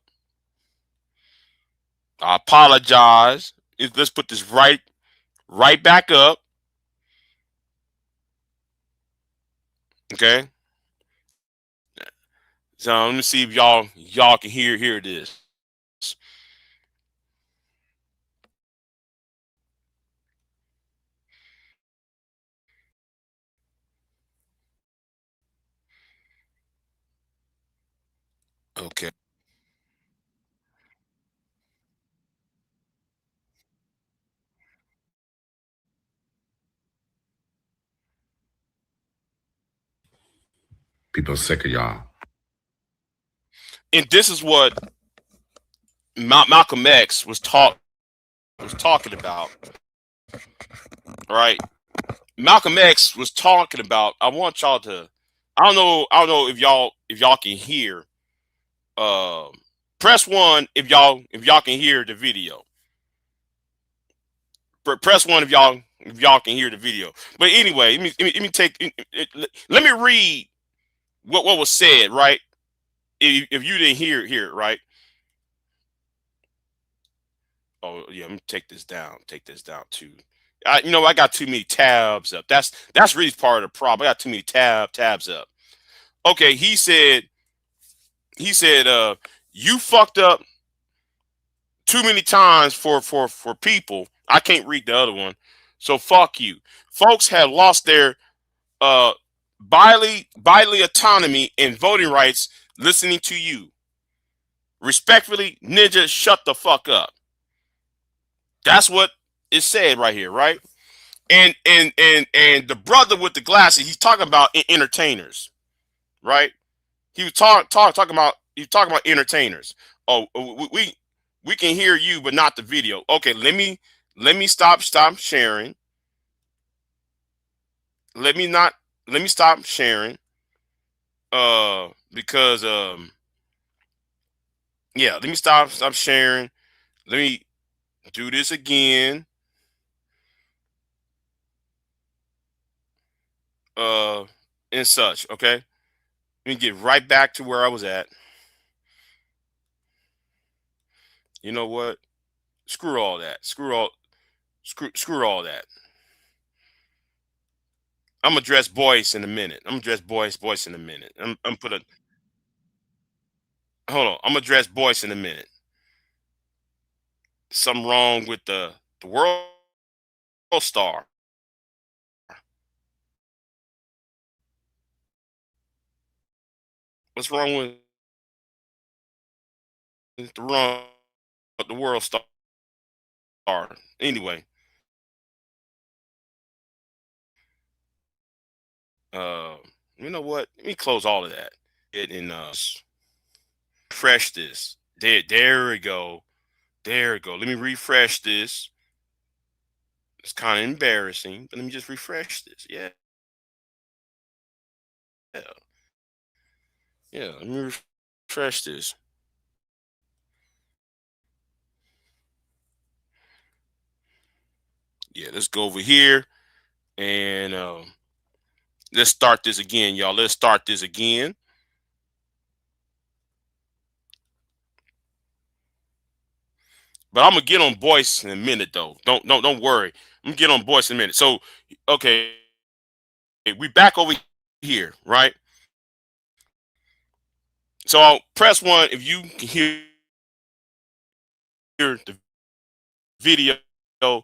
I apologize. Let's put this right back up. Okay. So let me see if y'all can hear this. Okay. People sick of y'all. And this is what Malcolm X was talking about. Right? Malcolm X was talking about. I want y'all to. I don't know if y'all can hear. Press 1 if y'all can hear the video. Press 1 if y'all can hear the video. But anyway, let me read what was said, right? If you didn't hear it, right? Oh yeah, let me take this down too. I got too many tabs up. That's really part of the problem. I got too many tabs up. Okay, he said, you fucked up too many times for people. I can't read the other one. So fuck you. Folks have lost their bodily autonomy and voting rights listening to you. Respectfully, ninja, shut the fuck up. That's what is said right here, right? And the brother with the glasses, he's talking about entertainers, right? He was talking about entertainers. Oh, we can hear you, but not the video. Okay, let me stop sharing. Let me stop sharing. Because yeah, let me stop sharing. Let me do this again. And such. Okay. Let me get right back to where I was at. You know what? Screw all that. Screw all that. I'm gonna address Boyce in a minute. I'm gonna address Boyce in a minute. I'm put a hold on. I'm gonna address Boyce in a minute. Something wrong with the world star. What's wrong with the world star? Anyway, you know what? Let me close all of that. Refresh this. There we go. There we go. Let me refresh this. It's kind of embarrassing, but let me just refresh this. Yeah. Yeah, let me refresh this. Yeah, let's go over here and let's start this again, y'all. Let's start this again. But I'm gonna get on Boyce in a minute, though. Don't worry. I'm gonna get on Boyce in a minute. So, okay, we back over here, right? So I'll press 1 if you can hear the video. I'm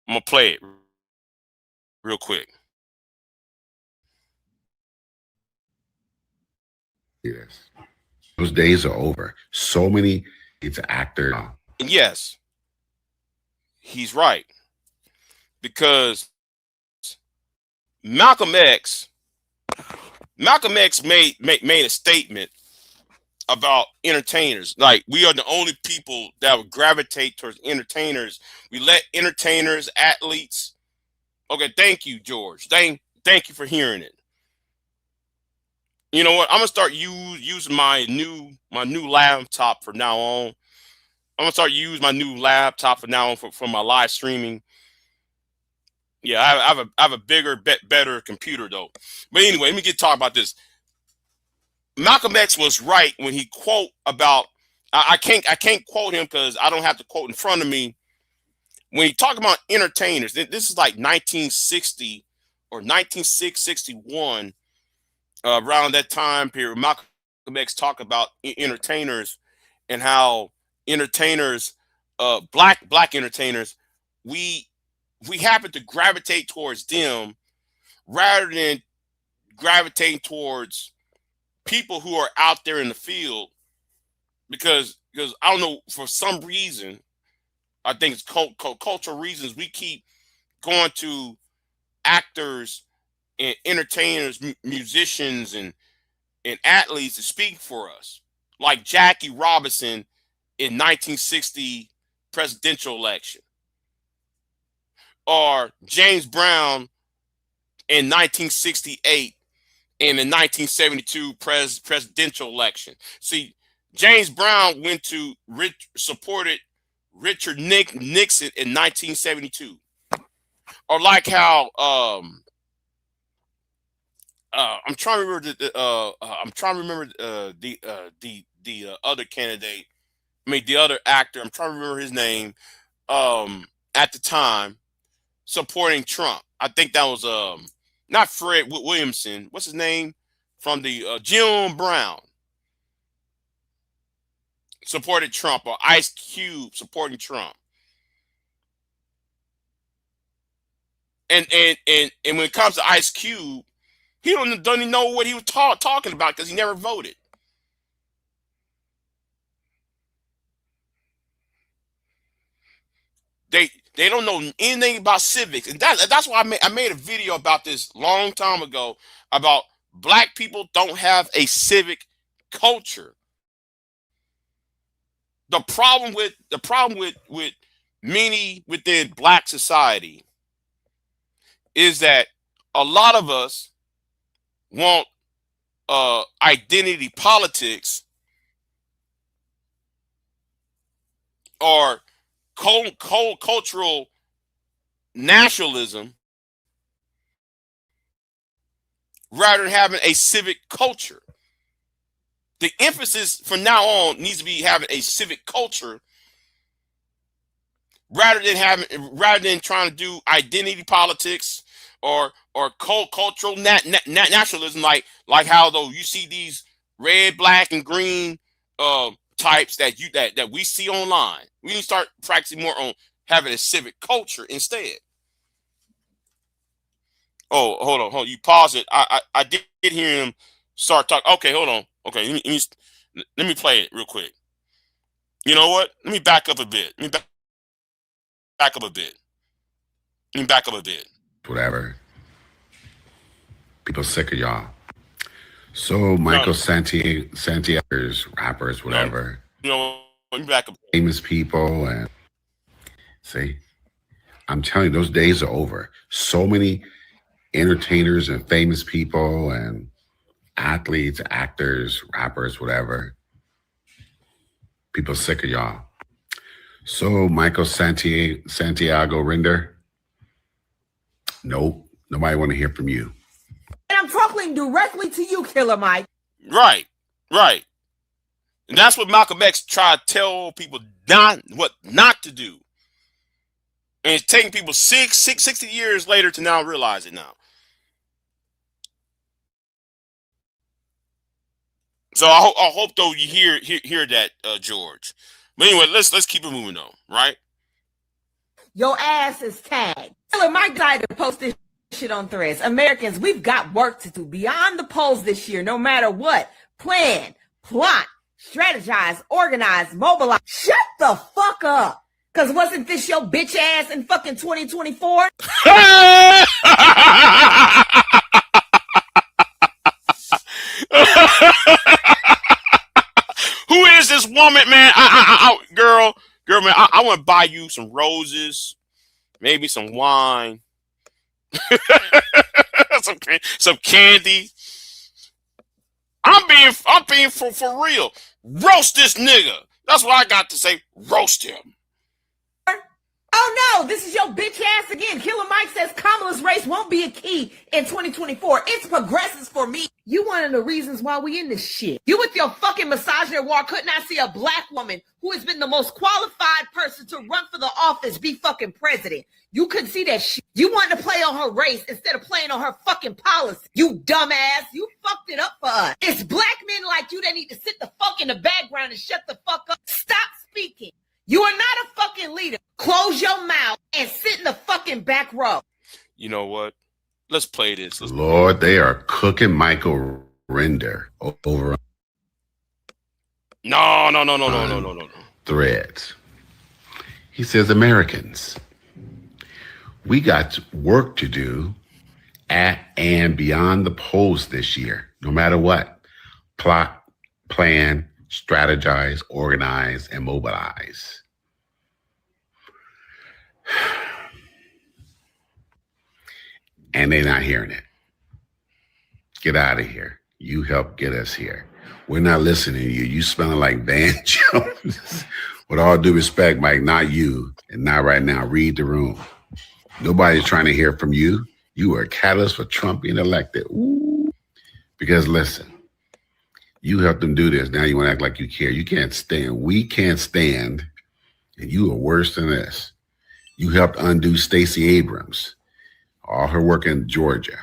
gonna play it real quick. Yes. Those days are over. So many actors. And yes, he's right. Because Malcolm X made a statement about entertainers. Like, we are the only people that would gravitate towards entertainers. We let entertainers, athletes. Okay, thank you, George. Thank you for hearing it. You know what? I'm gonna start using my new laptop from now on. I'm gonna start using my new laptop from now on for my live streaming. Yeah, I have a bigger, better computer though. But anyway, let me get talk about this. Malcolm X was right when he quote about. I can't quote him because I don't have the quote in front of me. When he talked about entertainers, this is like 1960 or 1961, around that time period. Malcolm X talked about entertainers and how entertainers, black entertainers, we happen to gravitate towards them rather than gravitating towards people who are out there in the field, because I don't know, for some reason, I think it's cultural reasons, we keep going to actors and entertainers, musicians, and athletes to speak for us, like Jackie Robinson in 1960 presidential election, or James Brown in 1968 in the 1972 presidential election. See, James Brown went to supported Richard Nixon in 1972, or like how I'm trying to remember the other candidate. I mean, the other actor. I'm trying to remember his name. At the time, supporting Trump. I think that was not Fred Williamson. What's his name? From the Jim Brown supported Trump, or Ice Cube supporting Trump. And when it comes to Ice Cube, he don't even know what he was talking about because he never voted. They don't know anything about civics, and that's why I made a video about this long time ago about black people don't have a civic culture. the problem with many within Black society is that a lot of us want identity politics or cultural nationalism rather than having a civic culture. The emphasis from now on needs to be having a civic culture rather than trying to do identity politics or cultural nationalism, like how though you see these red, black, and green types that we see online. We need to start practicing more on having a civic culture instead. Oh, hold on. You pause it. I did hear him start talking. Okay, hold on. Okay, let me play it real quick. You know what? Let me back up a bit. Whatever. People sick of y'all. So Michael Santiago's rappers, whatever. You know, let me back up. Famous people, and see, I'm telling you, those days are over. So many entertainers and famous people and athletes, actors, rappers, whatever. People sick of y'all. So Michael Santiago Render. Nope. Nobody want to hear from you. And I'm talking directly to you, Killer Mike. Right. And that's what Malcolm X tried to tell people what not to do. And it's taking people 60 years later to now realize it now. So I hope though you hear that, George. But anyway, let's keep it moving though, right? Your ass is tagged. Killer Mike died to post this shit on Threads. Americans, we've got work to do beyond the polls this year, no matter what. Plan, plot, strategize, organize, mobilize. Shut the fuck up. Cause wasn't this your bitch ass in fucking 2024? Who is this woman, man? Girl, man, I want to buy you some roses, maybe some wine, some candy. I'm being for real. Roast this nigga. That's what I got to say. Roast him. Oh no, this is your bitch ass again. Killer Mike says Kamala's race won't be a key in 2024. It's progressives for me. You one of the reasons why we in this shit. You with your fucking misogyny war could not see a black woman who has been the most qualified person to run for the office be fucking president. You couldn't see that shit. You wanted to play on her race instead of playing on her fucking policy. You dumbass. You fucked it up for us. It's black men like you that need to sit the fuck in the background and shut the fuck up. Stop speaking. You are not a fucking leader. Close your mouth and sit in the fucking back row. You know what? Let's play this. Lord, they are cooking Michael Render over. No. Threads. He says, Americans, we got work to do at and beyond the polls this year, no matter what. Plot, plan, strategize, organize, and mobilize. And they're not hearing it. Get out of here. You helped get us here. We're not listening to you. You smelling like Van Jones. With all due respect, Mike, not you and not right now. Read the room. Nobody's trying to hear from you. You are a catalyst for Trump being elected. Ooh. Because listen, you helped them do this. Now you want to act like you care. You can't stand. We can't stand. And you are worse than this. You helped undo Stacey Abrams. All her work in Georgia.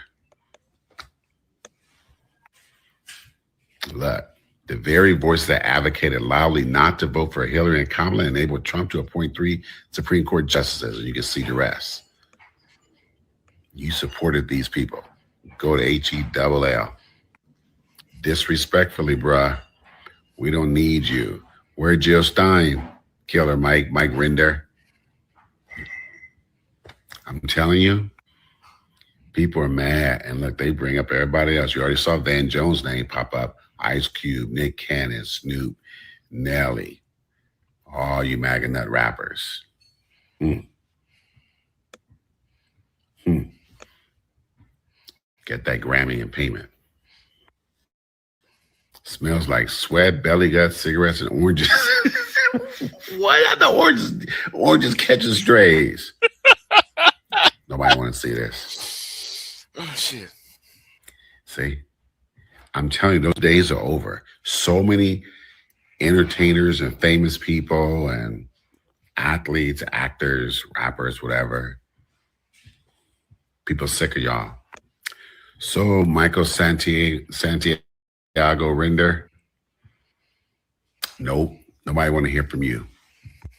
Look, the very voice that advocated loudly not to vote for Hillary and Kamala enabled Trump to appoint 3 Supreme Court justices, and you can see the rest. You supported these people. Go to HELL. Disrespectfully, bruh, we don't need you. Where Jill Stein, Killer Mike Render? I'm telling you, people are mad. And look, they bring up everybody else. You already saw Van Jones' name pop up. Ice Cube, Nick Cannon, Snoop, Nelly. All you MAGA nut rappers. Get that Grammy in payment. Smells like sweat, belly guts, cigarettes, and oranges. What are the oranges? Oranges catching strays. Nobody want to see this. Oh shit. See? I'm telling you, those days are over. So many entertainers and famous people and athletes, actors, rappers, whatever. People sick of y'all. So Michael Santiago Render. Nope. Nobody want to hear from you.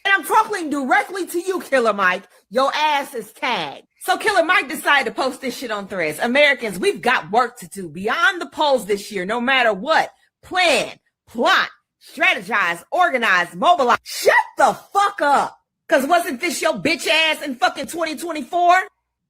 And I'm talking directly to you, Killer Mike. Your ass is tagged. So Killer Mike decided to post this shit on Threads. Americans, we've got work to do beyond the polls this year, no matter what. Plan, plot, strategize, organize, mobilize. Shut the fuck up. Because wasn't this your bitch ass in fucking 2024?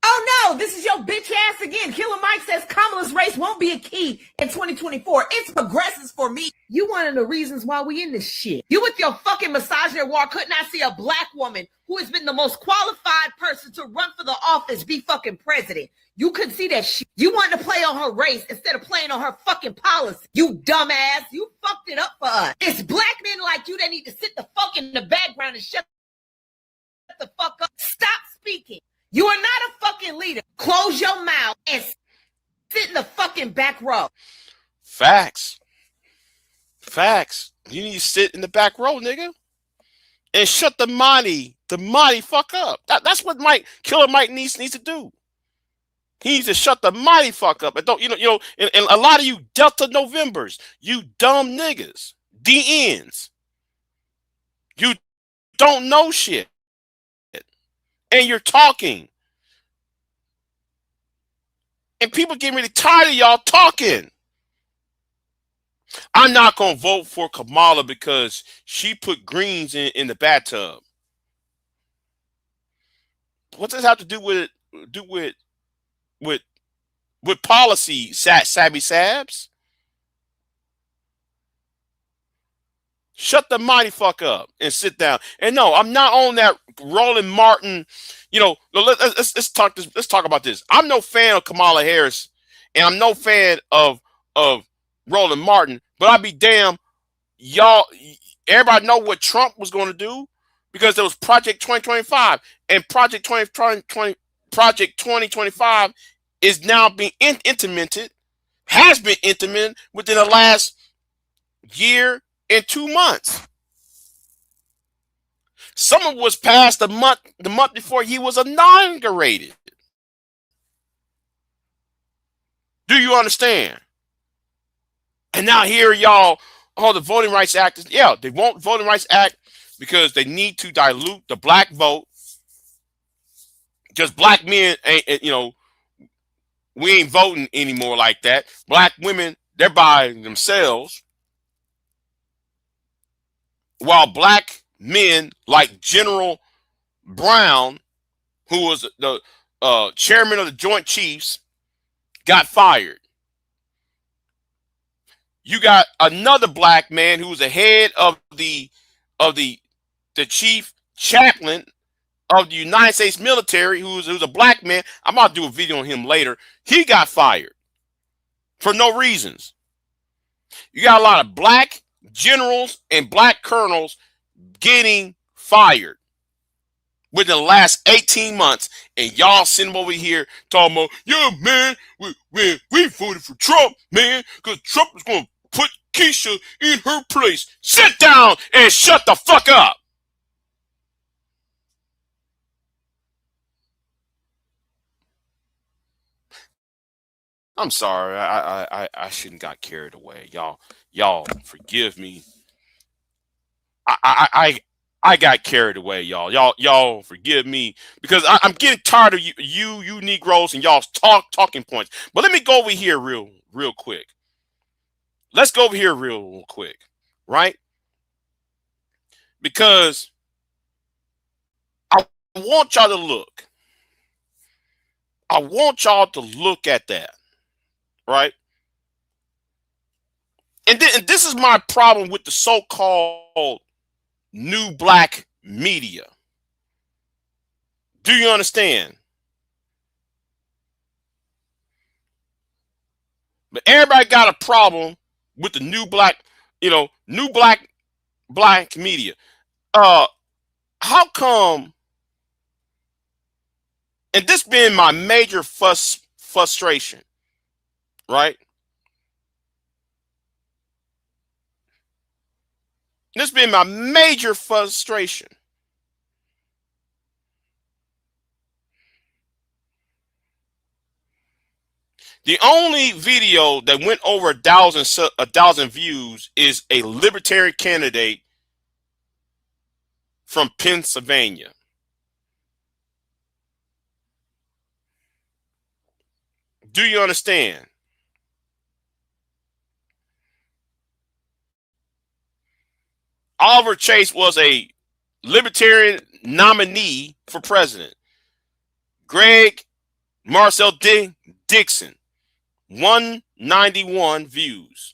Oh no, this is your bitch ass again. Killer Mike says Kamala's race won't be a key in 2024. It's progressives for me. You one of the reasons why we in this shit. You with your fucking misogyny war could not see a black woman who has been the most qualified person to run for the office be fucking president. You couldn't see that shit. You wanted to play on her race instead of playing on her fucking policy. You dumbass. You fucked it up for us. It's black men like you that need to sit the fuck in the background and shut the fuck up. Stop speaking. You are not a fucking leader. Close your mouth and sit in the fucking back row. Facts. Facts. You need to sit in the back row, nigga. And shut the mighty fuck up. That's what Killer Mike needs to do. He needs to shut the mighty fuck up. And don't, and a lot of you Delta Novembers, you dumb niggas, DNs, you don't know shit. And you're talking. And people getting really tired of y'all talking. I'm not going to vote for Kamala because she put greens in the bathtub. What does that have to do with policy, Sabby Sabs? Shut the mighty fuck up and sit down. And no, I'm not on that Roland Martin. Let's talk about this. I'm no fan of Kamala Harris, and I'm no fan of Roland Martin. But I'll be damn, y'all. Everybody know what Trump was going to do because there was Project 2025, and Project 2025 is now being implemented, has been implemented within the last year and 2 months. Some of it was passed the month before he was inaugurated. Do you understand? And now here y'all, the Voting Rights Act is, they want Voting Rights Act because they need to dilute the black vote. Because black men ain't, we ain't voting anymore like that. Black women, they're by themselves. While black men like General Brown, who was the chairman of the Joint Chiefs, got fired. You got another black man who was the head of the chief chaplain of the United States military, who's a black man. I'm about to do a video on him later. He got fired for no reasons. You got a lot of black generals and black colonels getting fired within the last 18 months, and y'all sitting over here talking about, yeah, man, we voted for Trump, man, because Trump is going to put Keisha in her place. Sit down and shut the fuck up. I'm sorry. I shouldn't got carried away. Y'all forgive me. I got carried away, y'all. Y'all forgive me because I'm getting tired of you Negroes and y'all's talking points. But let me go over here real quick. Let's go over here real quick, right? Because I want y'all to look. I want y'all to look at that. Right. And this is my problem with the so-called new black media. Do you understand? But everybody got a problem with the new black, new black media. How come? And this been my major frustration, right? This been my major frustration. The only video that went over a thousand views is a libertarian candidate from Pennsylvania. Do you understand? Oliver Chase was a libertarian nominee for president. Greg Marcel Dixon, 191 views.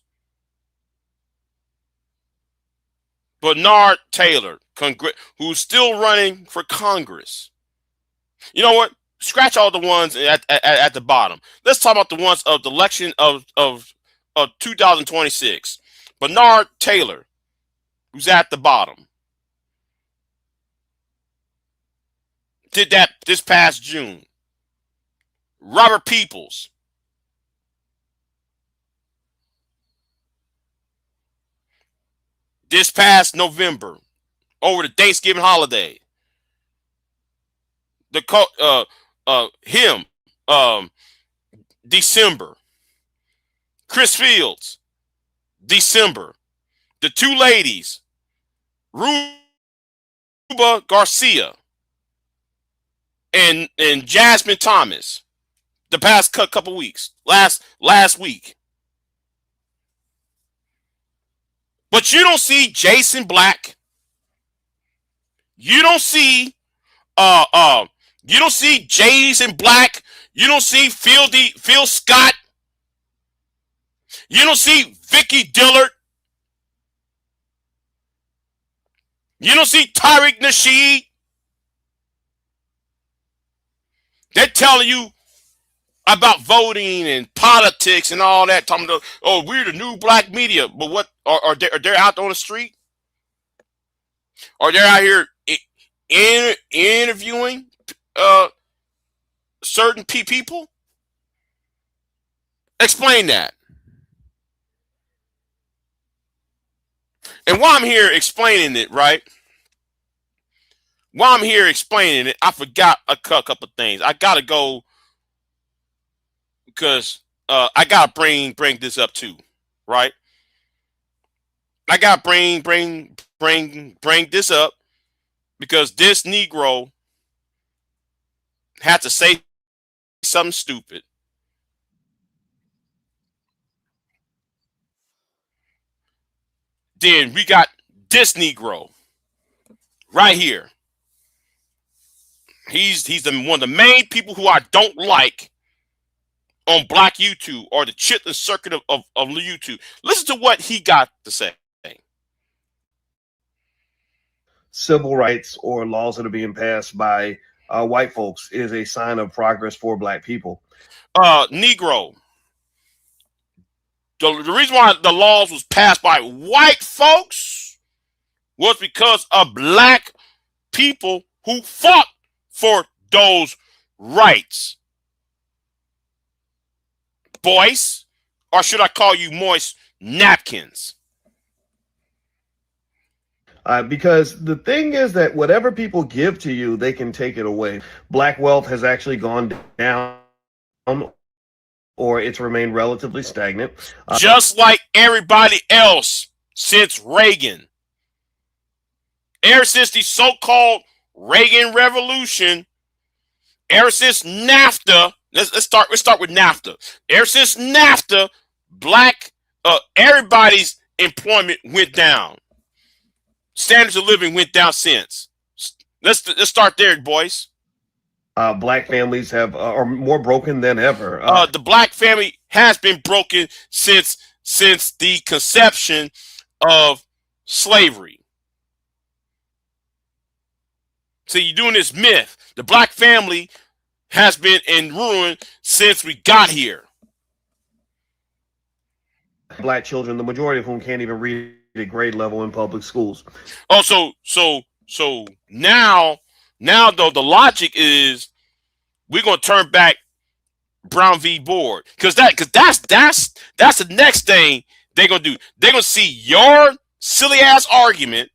Bernard Taylor, who's still running for Congress. You know what? Scratch all the ones at the bottom. Let's talk about the ones of the election of 2026. Bernard Taylor, who's at the bottom, did that this past June. Robert Peoples, this past November, over the Thanksgiving holiday. December. Chris Fields, December. The two ladies, Ruba Garcia and Jasmine Thomas, the past couple weeks, last week. But you don't see Jason Black. You don't see Jason Black. You don't see Phil Scott. You don't see Vicky Dillard. You don't see Tariq Nasheed. They're telling you about voting and politics and all that. Talking about, oh, we're the new black media. But what are they out on the street? Are they out here interviewing certain people? Explain that. And while I'm here explaining it, right? While I'm here explaining it, I forgot a couple things. I gotta go because I gotta bring this up too, right? I gotta bring this up because this Negro had to say something stupid. Then we got this Negro right here. He's one of the main people who I don't like on Black YouTube or the chitlin circuit of YouTube. Listen to what he got to say. Civil rights or laws that are being passed by white folks is a sign of progress for black people. Negro. The reason why the laws was passed by white folks was because of black people who fought for those rights. Boyce, or should I call you moist napkins? Because the thing is that whatever people give to you, they can take it away. Black wealth has actually gone down, or it's remained relatively stagnant. Just like everybody else since Reagan. Ever since the so-called Reagan Revolution, ever since NAFTA, let's start with NAFTA. Ever since NAFTA, everybody's employment went down. Standards of living went down since. Let's start there, boys. Black families are more broken than ever. The black family has been broken since the conception of slavery. So you're doing this myth. The black family has been in ruin since we got here. Black children, the majority of whom can't even read at grade level in public schools. Oh, so now though the logic is we're gonna turn back Brown v. Board because that's the next thing they're gonna do. They're gonna see your silly ass argument,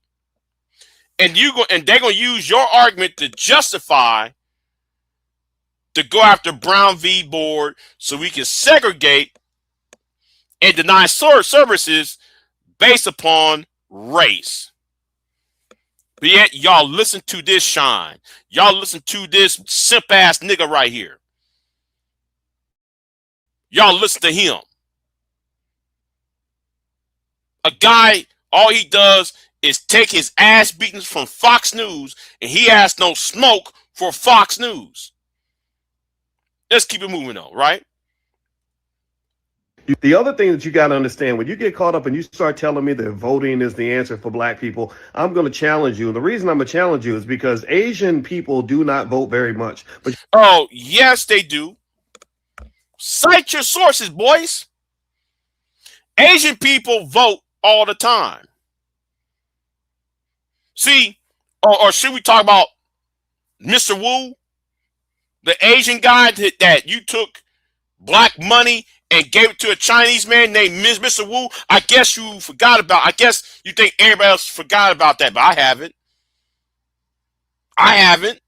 and they're gonna use your argument to justify to go after Brown v. Board so we can segregate and deny services based upon race. But yet y'all listen to this shine. Y'all listen to this simp ass nigga right here. Y'all listen to him. A guy, all he does is take his ass beatings from Fox News, and he has no smoke for Fox News. Let's keep it moving though, right? The other thing that you got to understand, when you get caught up and you start telling me that voting is the answer for black people, I'm going to challenge you. And the reason I'm going to challenge you is because Asian people do not vote very much. But oh, yes, they do. Cite your sources, boys. Asian people vote all the time. See, or should we talk about Mr. Wu, the Asian guy that you took black money and gave it to a Chinese man named Mr. Wu? I guess you forgot about. I guess you think everybody else forgot about that, but I haven't. I haven't.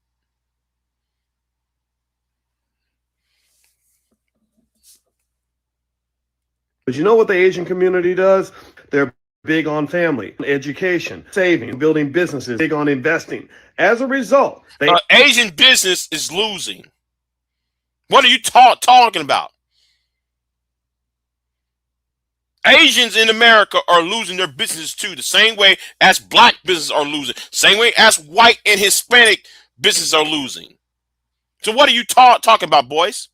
But you know what the Asian community does? They're big on family, education, saving, building businesses, big on investing. As a result, Asian business is losing. What are you talking about? Asians in America are losing their businesses too, the same way as black businesses are losing, same way as white and Hispanic businesses are losing. So what are you talking about, boys?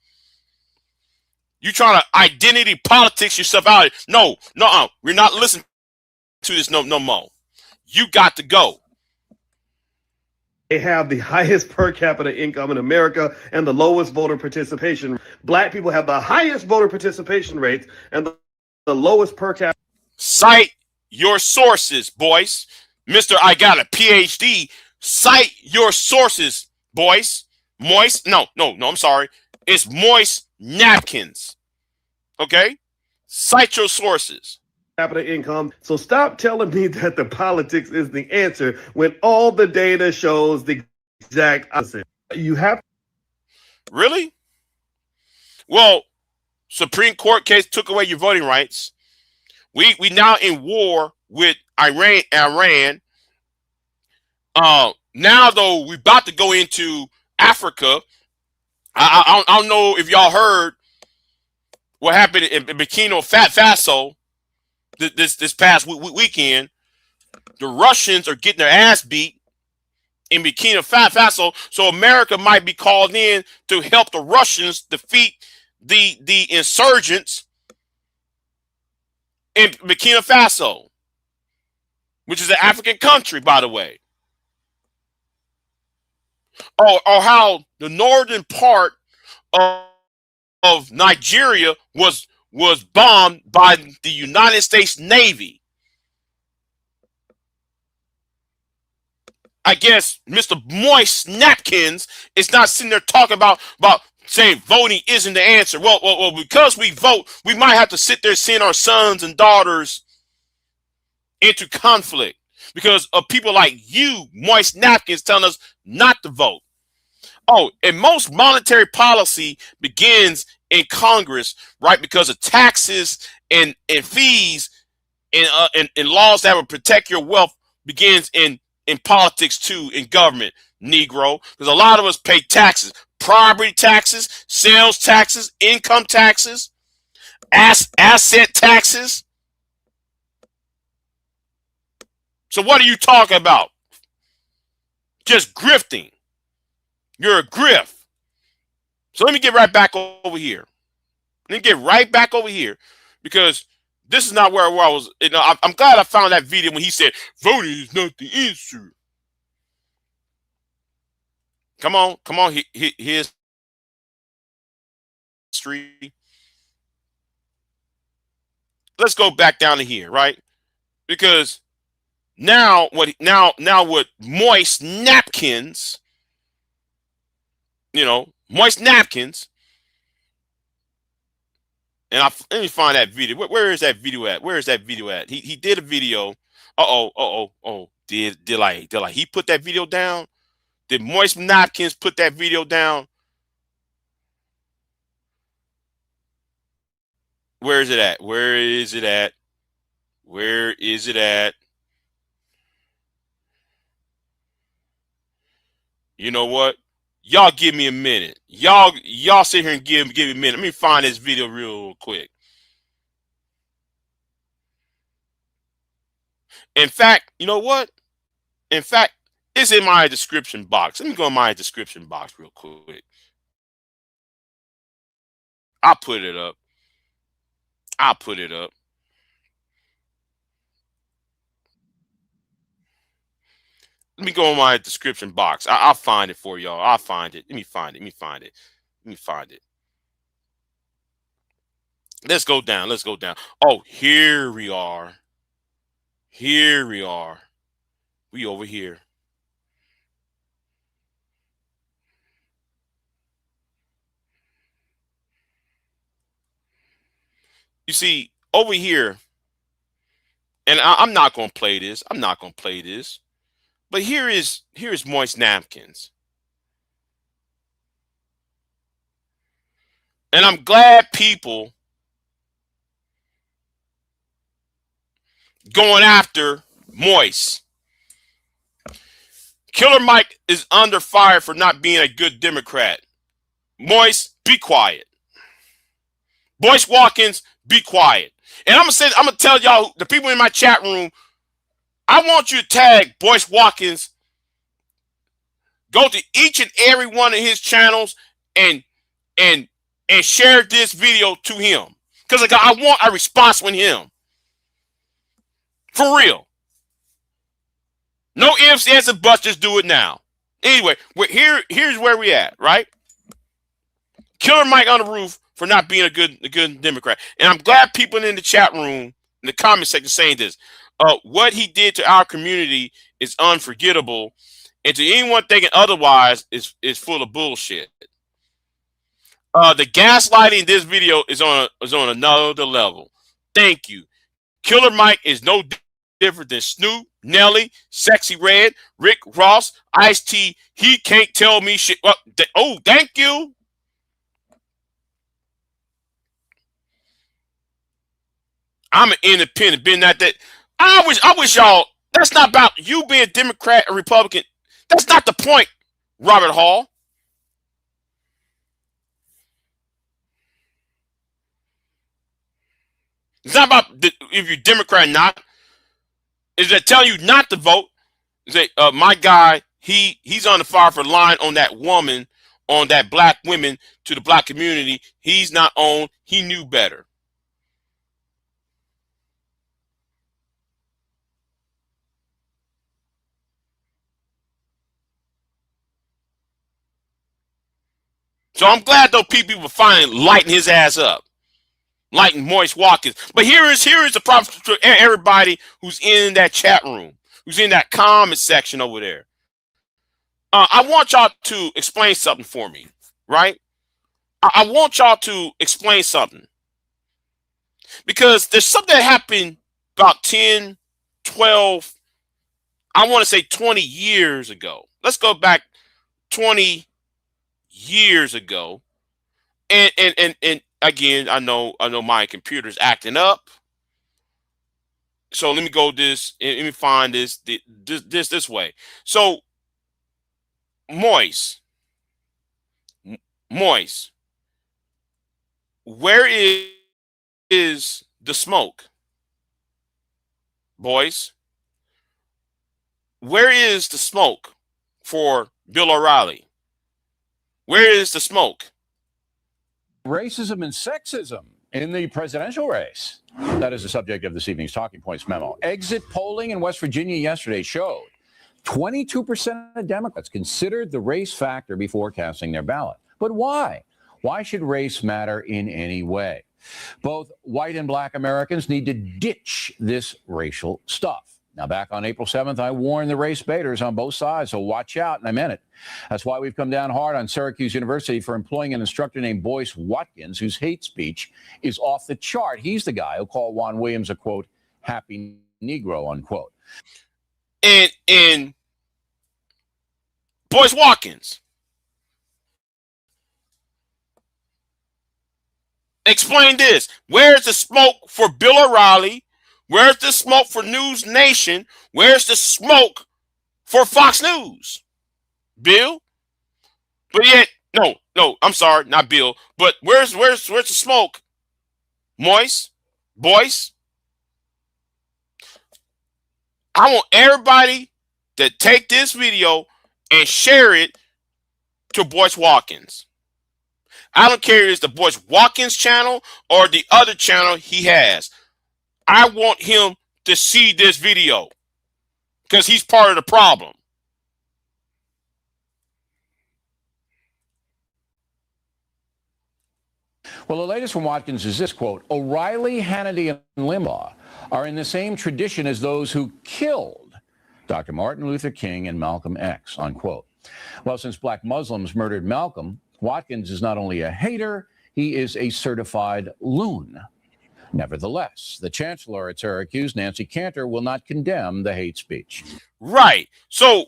You trying to identity politics yourself out? No, we're not listening to this no more. You got to go. They have the highest per capita income in America and the lowest voter participation. Black people have the highest voter participation rates and the lowest per capita. Cite your sources, boys. Mr. I got a PhD. Cite your sources, boys. Moist. No, I'm sorry. It's moist napkins. Okay? Cite your sources. Capita income. So stop telling me that the politics is the answer when all the data shows the exact opposite. You have. Really? Well, Supreme Court case took away your voting rights. We now in war with Iran. Now though we're about to go into Africa. I don't know if y'all heard what happened in Burkina Faso this past weekend. The Russians are getting their ass beat in Burkina Faso, so America might be called in to help the Russians defeat the insurgents in Burkina Faso, which is an African country, by the way. Or how the northern part of Nigeria was bombed by the United States Navy. I guess Mr. Moist Napkins is not sitting there talking about saying voting isn't the answer. Well, because we vote, we might have to sit there seeing our sons and daughters into conflict because of people like you, Moist Napkins, telling us not to vote. Oh, and most monetary policy begins in Congress, right? Because of taxes and fees and laws that would protect your wealth begins in politics too, in government, Negro. Because a lot of us pay taxes, property taxes, sales taxes, income taxes, asset taxes. So what are you talking about? Just grifting. You're a grift. So let me get right back over here. Let me get right back over here because this is not where I was. You know, I'm glad I found that video when he said voting is not the answer. Come on. Here's history. Let's go back down to here, right? Because now what moist napkins, moist napkins. And let me find that video. Where is that video at? Where is that video at? He did a video. Did he put that video down? Did Moist Napkins put that video down? Where is it at? Where is it at? Where is it at? You know what? Y'all give me a minute. Y'all sit here and give me a minute. Let me find this video real quick. In fact, you know what? In fact, it's in my description box. Let me go in my description box real quick. I'll put it up. Let me go in my description box. I'll find it for y'all. I'll find it. Let me find it. Let's go down. Oh, here we are. We over here. You see, over here, and I'm not going to play this. But here is Moist Napkins. And I'm glad people going after Moist. Killer Mike is under fire for not being a good Democrat. Moist, be quiet. Boyce Watkins, be quiet. And I'm gonna tell y'all, the people in my chat room, I want you to tag Boyce Watkins. Go to each and every one of his channels and share this video to him. Because I want a response from him. For real. No ifs, ands, and buts, just do it now. Anyway, here's where we at, right? Killer Mike on the roof for not being a good Democrat. And I'm glad people in the chat room, in the comment section, saying this. What he did to our community is unforgettable. And to anyone thinking otherwise is full of bullshit. The gaslighting in this video is on another level. Thank you. Killer Mike is no different than Snoop, Nelly, Sexy Red, Rick Ross, Ice-T. He can't tell me shit. Oh, thank you. I'm an independent, been that. I wish y'all, that's not about you being Democrat or Republican. That's not the point, Robert Hall. It's not about if you're Democrat or not. Is that telling you not to vote? Say, my guy, he's on the fire for lying on that woman, on that black women to the black community. He's not on. He knew better. So I'm glad those people were finally lighting his ass up. Lighting Moist Watkins. But here is the problem to everybody who's in that chat room, who's in that comment section over there. I want y'all to explain something for me, right? I want y'all to explain something. Because there's something that happened about 10, 12, I want to say 20 years ago. Let's go back 20 years ago. And again, I know my computer's acting up. So let me go this and let me find this way. So Moist, where is the smoke? Boys, where is the smoke for Bill O'Reilly? Where is the smoke? Racism and sexism in the presidential race. That is the subject of this evening's Talking Points memo. Exit polling in West Virginia yesterday showed 22% of Democrats considered the race factor before casting their ballot. But why? Why should race matter in any way? Both white and black Americans need to ditch this racial stuff. Now, back on April 7th, I warned the race baiters on both sides, so watch out, and I meant it. That's why we've come down hard on Syracuse University for employing an instructor named BOYCE WATKINS, whose hate speech is off the chart. He's the guy who called Juan Williams a, quote, happy Negro, unquote. And BOYCE WATKINS, explain this. Where's the smoke for Bill O'Reilly? Where's the smoke for News Nation? Where's the smoke for Fox News? Bill? But yet, no, I'm sorry, not Bill. But where's the smoke? BOYCE? I want everybody to take this video and share it to BOYCE WATKINS. I don't care if it's the BOYCE WATKINS channel or the other channel he has. I want him to see this video because he's part of the problem. Well, the latest from Watkins is this, quote, O'Reilly, Hannity, and Limbaugh are in the same tradition as those who killed Dr. Martin Luther King and Malcolm X, unquote. Well, since black Muslims murdered Malcolm, Watkins is not only a hater, he is a certified loon. Nevertheless, the chancellor at Syracuse, Nancy Cantor, will not condemn the hate speech. Right. So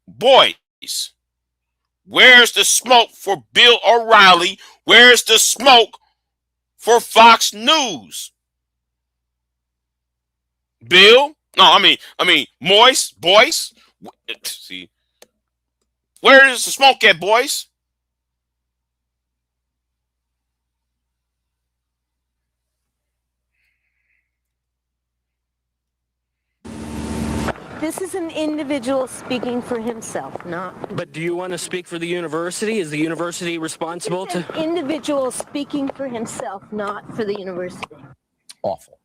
boys, where's the smoke for Bill O'Reilly? Where's the smoke for Fox News? Bill? No, I mean, BOYCE. See, where is the smoke at, boys? This is an individual speaking for himself, not... But do you want to speak for the university? Is the university responsible to... An individual speaking for himself, not for the university. Awful.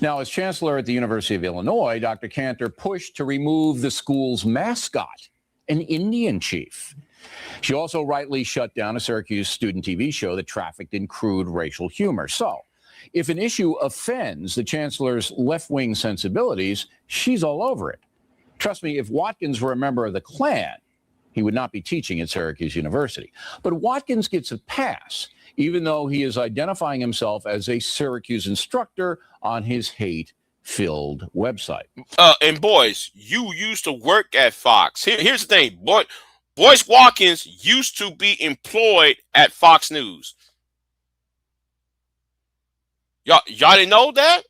Now, as chancellor at the University of Illinois, Dr. Cantor pushed to remove the school's mascot, an Indian chief. She also rightly shut down a Syracuse student TV show that trafficked in crude racial humor. So, if an issue offends the chancellor's left-wing sensibilities, she's all over it. Trust me, if Watkins were a member of the Klan, he would not be teaching at Syracuse University. But Watkins gets a pass, even though he is identifying himself as a Syracuse instructor on his hate-filled website. And boys, you used to work at Fox. Here's the thing, BOYCE WATKINS used to be employed at Fox News. Y'all didn't know that?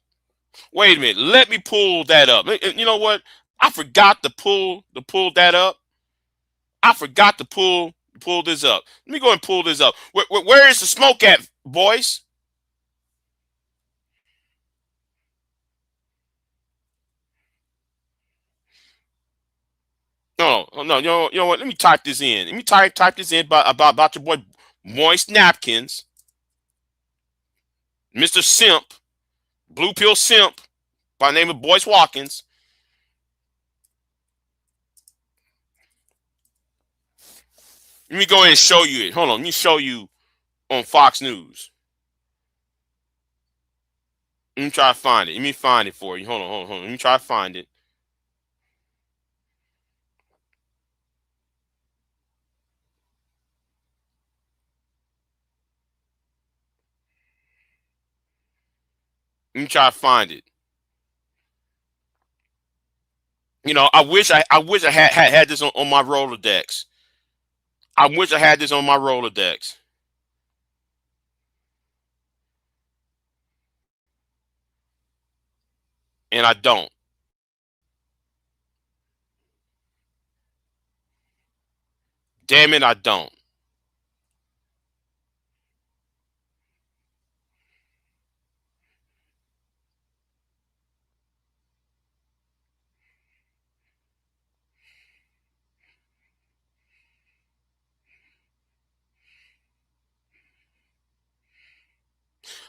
Wait a minute. Let me pull that up. You know what? I forgot to pull that up. I forgot to pull this up. Let me go and pull this up. Where is the smoke at, boys? No. You know what? Let me type this in. Let me type this in about your boy Moist Napkins, Mr. Simp, Blue Pill Simp, by the name of BOYCE WATKINS. Let me go ahead and show you it. Hold on. Let me show you on Fox News. Let me try to find it. Let me find it for you. Hold on. Let me try to find it. Let me try to find it. You know, I wish I had this on my Rolodex. I wish I had this on my Rolodex. And I don't. Damn it, I don't.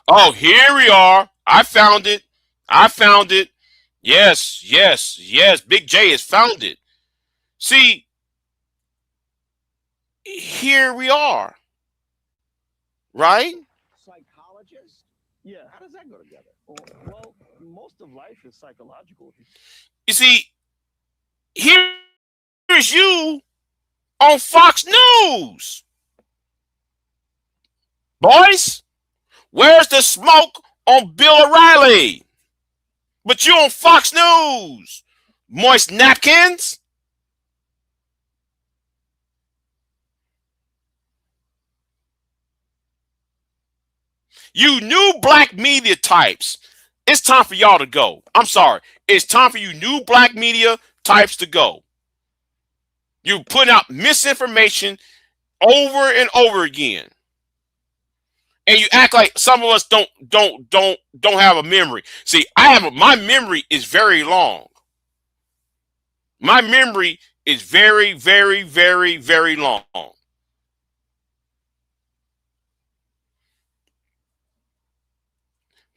Oh, here we are. I found it. Yes. Big J has found it. See, here we are, right? Psychologist? Yeah, how does that go together? Well, most of life is psychological. You see, here's you on Fox News. Boys, where's the smoke on Bill O'Reilly? But you on Fox News. Moist napkins? You new black media types, it's time for y'all to go. I'm sorry. It's time for you new black media types to go. You put out misinformation over and over again. And you act like some of us don't have a memory. See, my memory is very long. My memory is very, very, very, very long.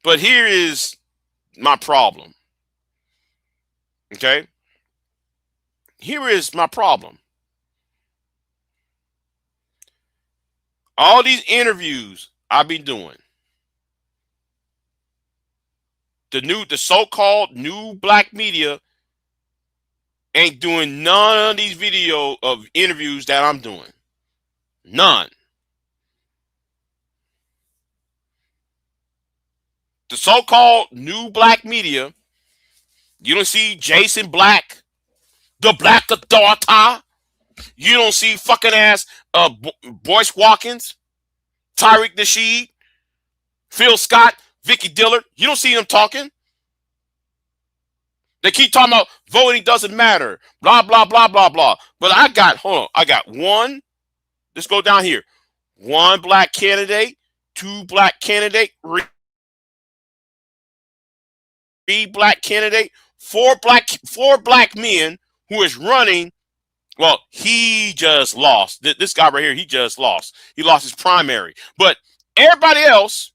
But here is my problem. Okay? Here is my problem. All these interviews I've been doing, the so-called new black media ain't doing none of these video of interviews that I'm doing. None. The so-called new black media, you don't see Jason Black, the Black Authority. You don't see fucking ass BOYCE WATKINS, Tariq Nasheed, Phil Scott, Vicky Dillard. You don't see them talking. They keep talking about voting doesn't matter, blah, blah, blah, blah, blah. But I got one. Let's go down here. One black candidate, two black candidate, three black candidate, four black men who is running. Well, he just lost. This guy right here, he just lost. He lost his primary. But everybody else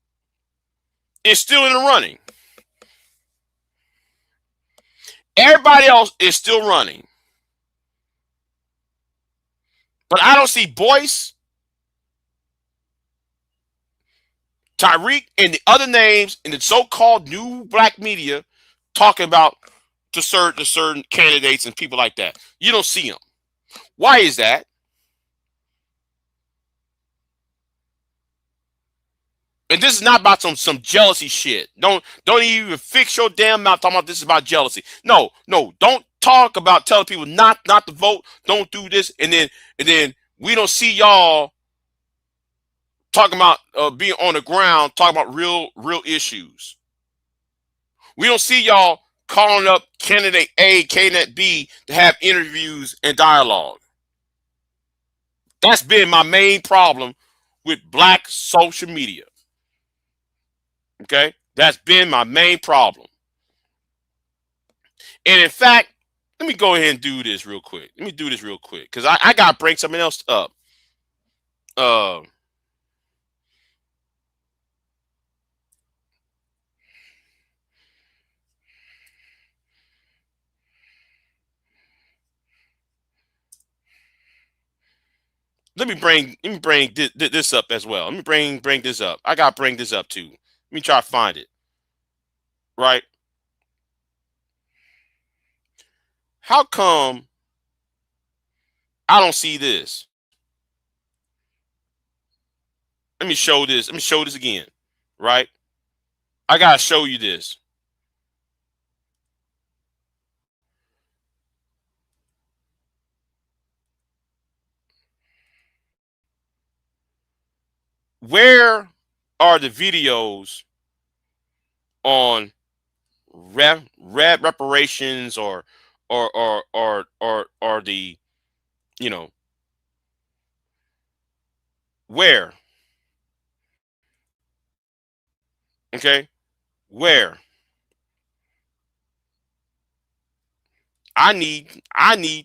is still in the running. Everybody else is still running. But I don't see BOYCE, Tariq, and the other names in the so-called new black media talking about to certain candidates and people like that. You don't see them. Why is that? And this is not about some jealousy shit. Don't even fix your damn mouth talking about this is about jealousy. No, don't talk about telling people not to vote. Don't do this, and then we don't see y'all talking about being on the ground, talking about real issues. We don't see y'all calling up candidate A, candidate B to have interviews and dialogue. That's been my main problem with black social media. Okay? That's been my main problem. And in fact, let me go ahead and do this real quick. Let me do this real quick because I got to bring something else up. Let me bring this up as well. Let me bring this up. I got to bring this up too. Let me try to find it. Right? How come I don't see this? Let me show this. Let me show this again. Right? I got to show you this. Where are the videos on reparations or the, you know, where? Okay? Where? I need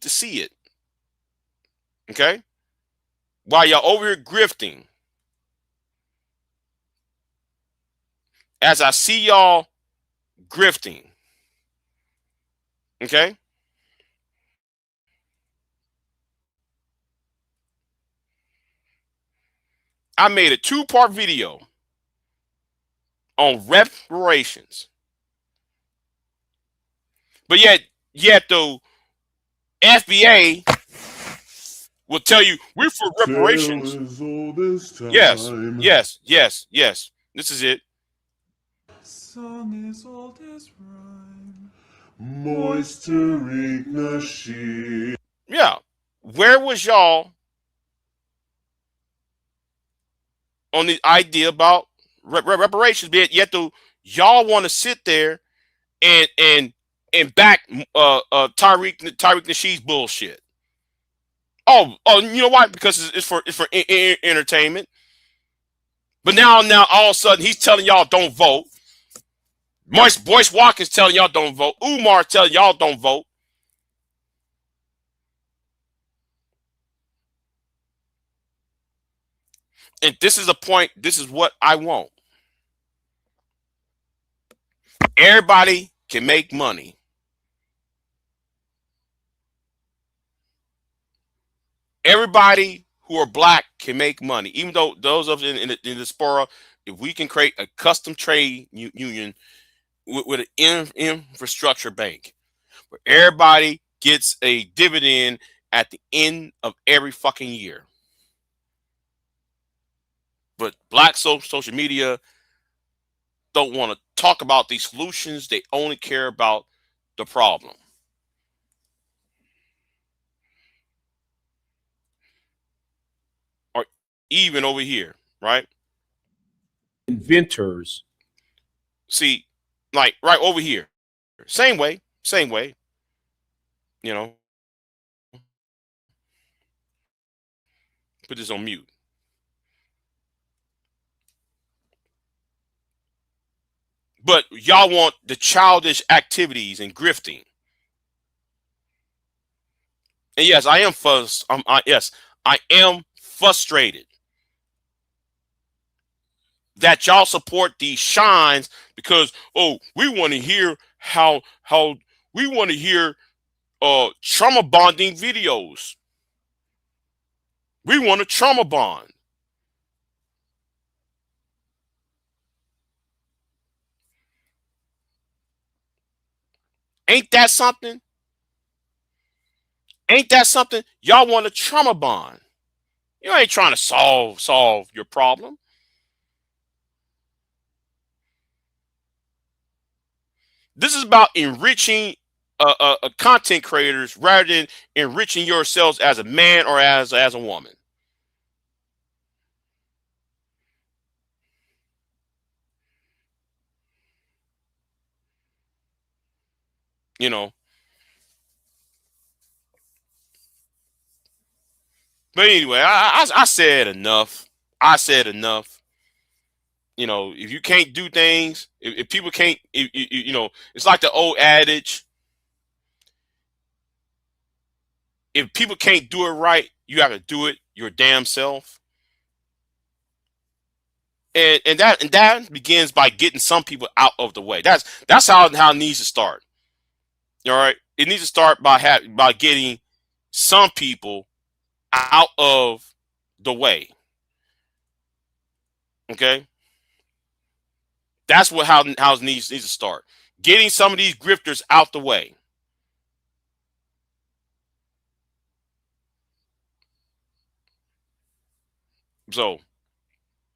to see it. Okay? While y'all over here grifting, as I see y'all grifting, okay? I made a 2-part video on reparations. But yet the FBA will tell you we're for reparations. Yes. This is it. Song is old as rhyme, moisturing the sheet. Yeah. Where was y'all on the idea about reparations? Yet though y'all want to sit there and back Tariq Nasheed's bullshit. Oh, you know why? Because it's for entertainment. But now all of a sudden he's telling y'all don't vote. BOYCE WATKINS telling y'all don't vote. Umar telling y'all don't vote. And this is a point. This is what I want. Everybody can make money. Everybody who are black can make money. Even though those of us in the diaspora, if we can create a custom trade union with an infrastructure bank, where everybody gets a dividend at the end of every fucking year. But black social media don't want to talk about these solutions. They only care about the problem. Or even over here, right? Inventors. See, like right over here. Same way. You know. Put this on mute. But y'all want the childish activities and grifting. And yes, I am I am frustrated that y'all support these shines because we want to hear how we want to hear trauma bonding videos. We want a trauma bond. Ain't that something? Ain't that something? Y'all want a trauma bond. You ain't trying to solve your problem. This is about enriching content creators rather than enriching yourselves as a man or as a woman. You know. But anyway, I said enough. I said enough. You know, if you can't do things, if people can't, you know, it's like the old adage. If people can't do it right, you have to do it your damn self. And that begins by getting some people out of the way. That's how it needs to start. All right, it needs to start by getting some people out of the way. Okay, that's how it needs to start. Getting some of these grifters out the way. So,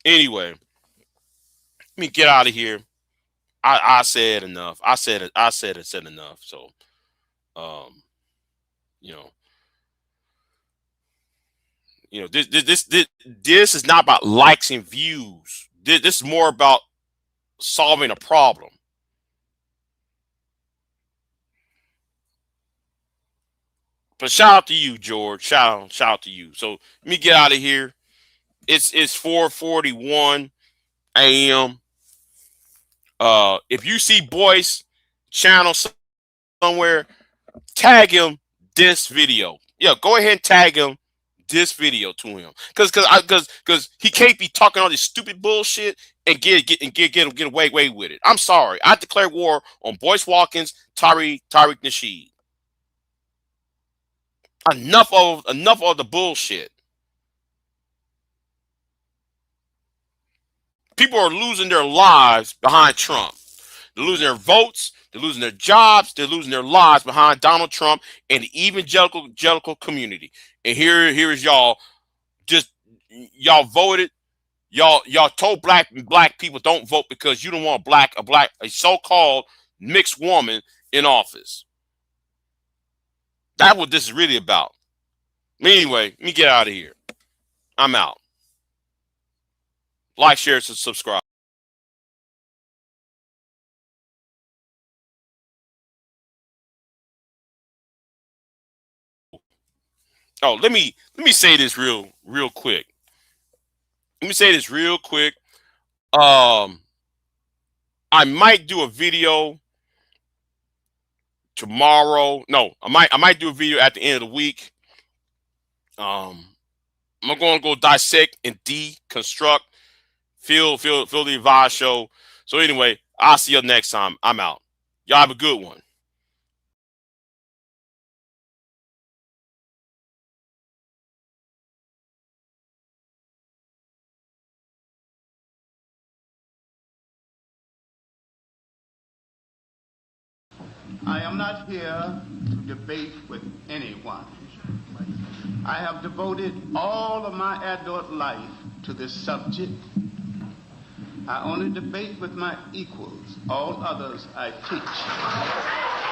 anyway, let me get out of here. I said enough. I said enough. So, you know, this is not about likes and views. This is more about solving a problem. But shout out to you, George. Shout out to you. So let me get out of here. It's 4:41 a.m. If you see BOYCE channel somewhere, tag him this video. Yeah, go ahead and tag him this video to him, because he can't be talking all this stupid bullshit and get away with it. I'm sorry. I declare war on BOYCE WATKINS, Tariq Nasheed. Enough of the bullshit. People are losing their lives behind Trump. They're losing their votes. They're losing their jobs. They're losing their lives behind Donald Trump and the evangelical community. And here is y'all. Just y'all voted. Y'all told black people don't vote because you don't want a so-called mixed woman in office. That's what this is really about. Anyway, let me get out of here. I'm out. Like, share, and subscribe. Oh, let me say this real quick. Let me say this real quick. I might do a video tomorrow. No, I might do a video at the end of the week. I'm going to go dissect and deconstruct Phil the Advice Show. So anyway, I'll see you next time. I'm out. Y'all have a good one. I am not here to debate with anyone. I have devoted all of my adult life to this subject. I only debate with my equals. All others I teach.